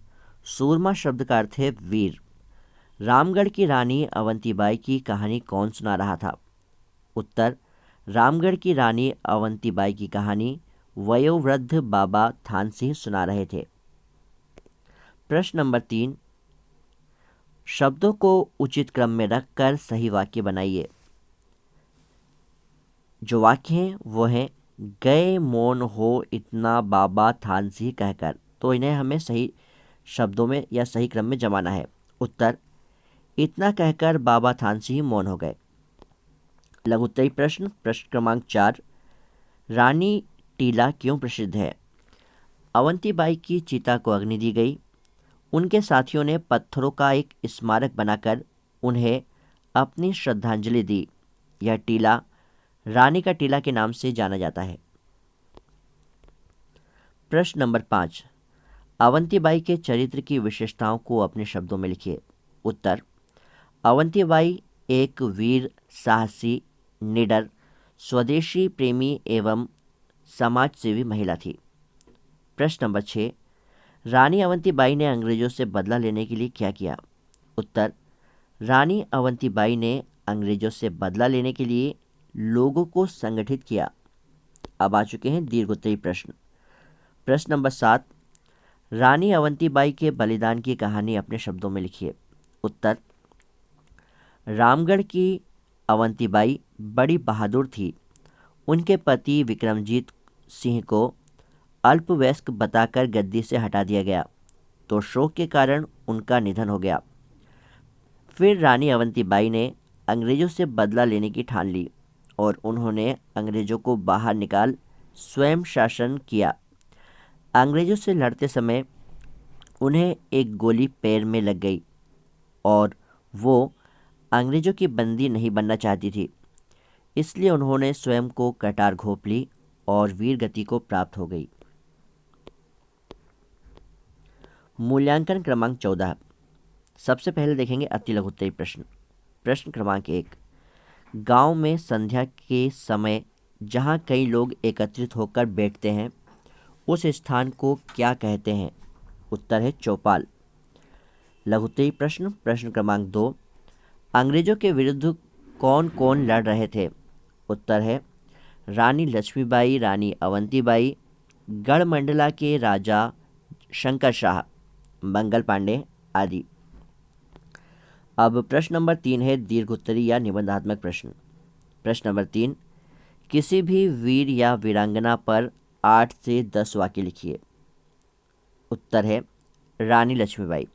सूरमा शब्द का अर्थ है वीर। रामगढ़ की रानी अवंतीबाई की कहानी कौन सुना रहा था? उत्तर, रामगढ़ की रानी अवंतीबाई की कहानी वयोवृद्ध बाबा थानसिंह सुना रहे थे। प्रश्न नंबर 3, शब्दों को उचित क्रम में रखकर सही वाक्य बनाइए। जो वाक्य हैं वो हैं, गए मौन हो इतना बाबा थानसिंह कहकर। तो इन्हें हमें सही शब्दों में या सही क्रम में जमाना है। उत्तर, इतना कहकर बाबा थानसिंह मौन हो गए। लघु उत्तरीय प्रश्न क्रमांक 4, रानी टीला क्यों प्रसिद्ध है? अवंतीबाई की चिता को अग्नि दी गई। उनके साथियों ने पत्थरों का एक स्मारक बनाकर उन्हें अपनी श्रद्धांजलि दी। यह टीला रानी का टीला के नाम से जाना जाता है। प्रश्न नंबर 5, अवंतीबाई के चरित्र की विशेषताओं को अपने शब्दों में लिखिए। उत्तर, अवंतीबाई एक वीर, साहसी, निडर, स्वदेशी प्रेमी एवं समाजसेवी महिला थी। प्रश्न नंबर 6, रानी अवंतीबाई ने अंग्रेजों से बदला लेने के लिए क्या किया? उत्तर, रानी अवंतीबाई ने अंग्रेजों से बदला लेने के लिए लोगों को संगठित किया। अब आ चुके हैं दीर्घ उत्तरीय प्रश्न। प्रश्न नंबर 7, रानी अवंतीबाई के बलिदान की कहानी अपने शब्दों में लिखिए। उत्तर, रामगढ़ की अवंतीबाई बड़ी बहादुर थी। उनके पति विक्रमजीत सिंह को अल्पवयस्क बताकर गद्दी से हटा दिया गया, तो शोक के कारण उनका निधन हो गया। फिर रानी अवंतीबाई ने अंग्रेजों से बदला लेने की ठान ली और उन्होंने अंग्रेजों को बाहर निकाल स्वयं शासन किया। अंग्रेजों से लड़ते समय उन्हें एक गोली पैर में लग गई और वो अंग्रेजों की बंदी नहीं बनना चाहती थी, इसलिए उन्होंने स्वयं को कटार घोंप ली और वीर गति को प्राप्त हो गई। मूल्यांकन क्रमांक 14। सबसे पहले देखेंगे अति लघु उत्तरीय प्रश्न। प्रश्न क्रमांक 1, गांव में संध्या के समय जहां कई लोग एकत्रित होकर बैठते हैं उस स्थान को क्या कहते हैं? उत्तर है चौपाल। लघु उत्तरीय प्रश्न क्रमांक 2, अंग्रेजों के विरुद्ध कौन कौन लड़ रहे थे? उत्तर है रानी लक्ष्मीबाई, रानी अवंतीबाई, गढ़मंडला के राजा शंकर शाह, मंगल पांडे आदि। अब प्रश्न नंबर 3 है दीर्घ उत्तरीय या निबंधात्मक प्रश्न। प्रश्न नंबर 3, किसी भी वीर या वीरांगना पर 8 से 10 वाक्य लिखिए। उत्तर है रानी लक्ष्मीबाई।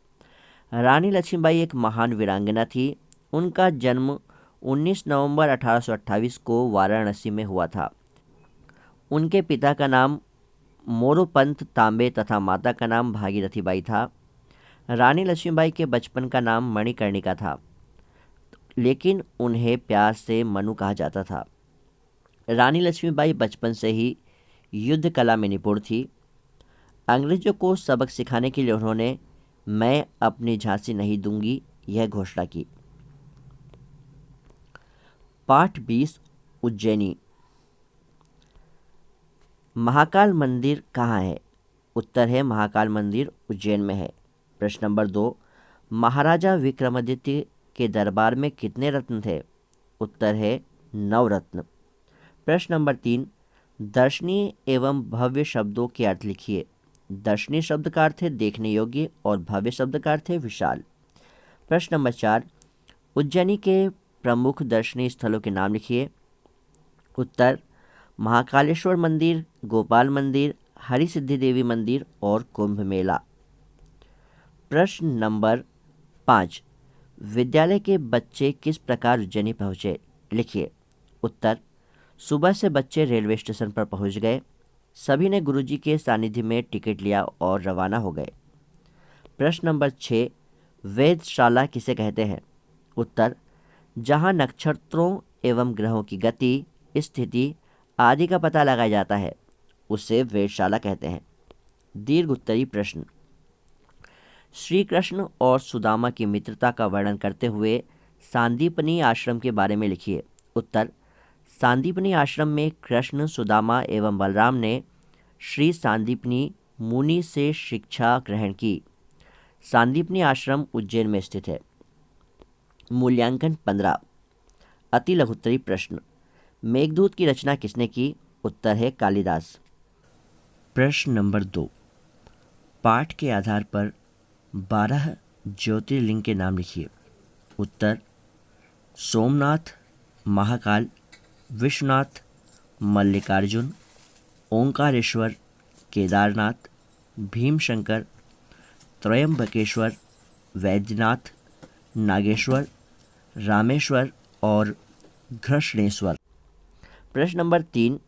रानी लक्ष्मीबाई एक महान वीरांगना थी। उनका जन्म 19 नवंबर 1828 को वाराणसी में हुआ था। उनके पिता का नाम मोरोपंत तांबे तथा माता का नाम भागीरथी बाई था। रानी लक्ष्मीबाई के बचपन का नाम मणिकर्णिका था, लेकिन उन्हें प्यार से मनु कहा जाता था। रानी लक्ष्मीबाई बचपन से ही युद्ध कला में निपुण थी। अंग्रेजों को सबक सिखाने के लिए उन्होंने मैं अपनी झांसी नहीं दूंगी यह घोषणा की। पाठ 20 उज्जैनी। महाकाल मंदिर कहाँ है? उत्तर है महाकाल मंदिर उज्जैन में है। प्रश्न नंबर 2, महाराजा विक्रमादित्य के दरबार में कितने रत्न थे? उत्तर है 9 रत्न। प्रश्न नंबर 3, दर्शनीय एवं भव्य शब्दों के अर्थ लिखिए। दर्शनीय शब्द का अर्थ है देखने योग्य और भव्य शब्द का अर्थ है विशाल। प्रश्न नंबर 4, उज्जैनी के प्रमुख दर्शनीय स्थलों के नाम लिखिए। उत्तर, महाकालेश्वर मंदिर, गोपाल मंदिर, हरि सिद्धि देवी मंदिर और कुंभ मेला। प्रश्न नंबर 5, विद्यालय के बच्चे किस प्रकार उज्जैनी पहुँचे, लिखिए। उत्तर, सुबह से बच्चे रेलवे स्टेशन पर पहुँच गए। सभी ने गुरुजी के सानिध्य में टिकट लिया और रवाना हो गए। प्रश्न नंबर 6, वेधशाला किसे कहते हैं? उत्तर, जहां नक्षत्रों एवं ग्रहों की गति, स्थिति आदि का पता लगाया जाता है उसे वेधशाला कहते हैं। दीर्घ उत्तरी प्रश्न, श्री कृष्ण और सुदामा की मित्रता का वर्णन करते हुए सांदीपनी आश्रम के बारे में लिखिए। उत्तर, सांदीपनी आश्रम में कृष्ण, सुदामा एवं बलराम ने श्री सांदीपनी मुनि से शिक्षा ग्रहण की। सांदीपनी आश्रम उज्जैन में स्थित है। मूल्यांकन 15। अति लघुत्तरी प्रश्न, मेघदूत की रचना किसने की? उत्तर है कालिदास। प्रश्न नंबर 2, पाठ के आधार पर 12 ज्योतिर्लिंग के नाम लिखिए। उत्तर, सोमनाथ, महाकाल, विश्वनाथ, मल्लिकार्जुन, ओंकारेश्वर, केदारनाथ, भीमशंकर, त्रयंबकेश्वर, वैद्यनाथ, नागेश्वर, रामेश्वर और घृष्णेश्वर। प्रश्न नंबर 3,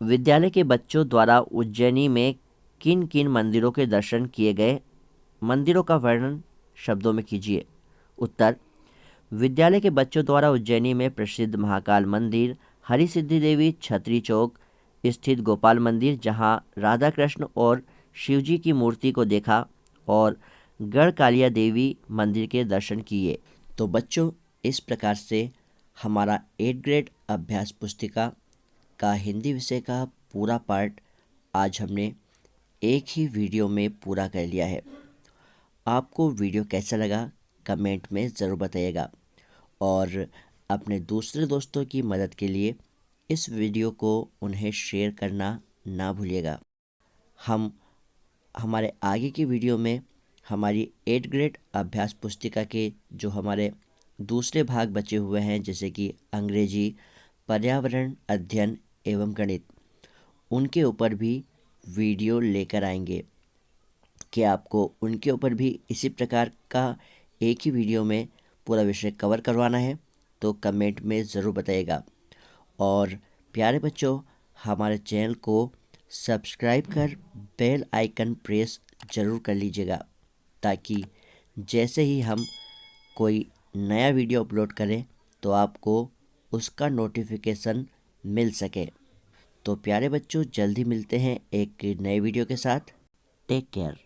विद्यालय के बच्चों द्वारा उज्जैनी में किन किन मंदिरों के दर्शन किए गए? मंदिरों का वर्णन शब्दों में कीजिए। उत्तर, विद्यालय के बच्चों द्वारा उज्जैनी में प्रसिद्ध महाकाल मंदिर, हरि सिद्धि देवी छतरी चौक स्थित गोपाल मंदिर जहां राधा कृष्ण और शिवजी की मूर्ति को देखा, और गढ़कालिया देवी मंदिर के दर्शन किए। तो बच्चों, इस प्रकार से हमारा 8th ग्रेड अभ्यास पुस्तिका का हिंदी विषय का पूरा पार्ट आज हमने एक ही वीडियो में पूरा कर लिया है। आपको वीडियो कैसा लगा कमेंट में ज़रूर बताइएगा, और अपने दूसरे दोस्तों की मदद के लिए इस वीडियो को उन्हें शेयर करना ना भूलिएगा। हम हमारे आगे की वीडियो में हमारी 8th ग्रेड अभ्यास पुस्तिका के जो हमारे दूसरे भाग बचे हुए हैं, जैसे कि अंग्रेजी, पर्यावरण अध्ययन एवं गणित, उनके ऊपर भी वीडियो लेकर आएंगे। कि आपको उनके ऊपर भी इसी प्रकार का एक ही वीडियो में पूरा विषय कवर करवाना है तो कमेंट में ज़रूर बताइएगा। और प्यारे बच्चों, हमारे चैनल को सब्सक्राइब कर बेल आइकन प्रेस ज़रूर कर लीजिएगा, ताकि जैसे ही हम कोई नया वीडियो अपलोड करें तो आपको उसका नोटिफिकेशन मिल सके। तो प्यारे बच्चों, जल्दी मिलते हैं एक नए वीडियो के साथ। Take care.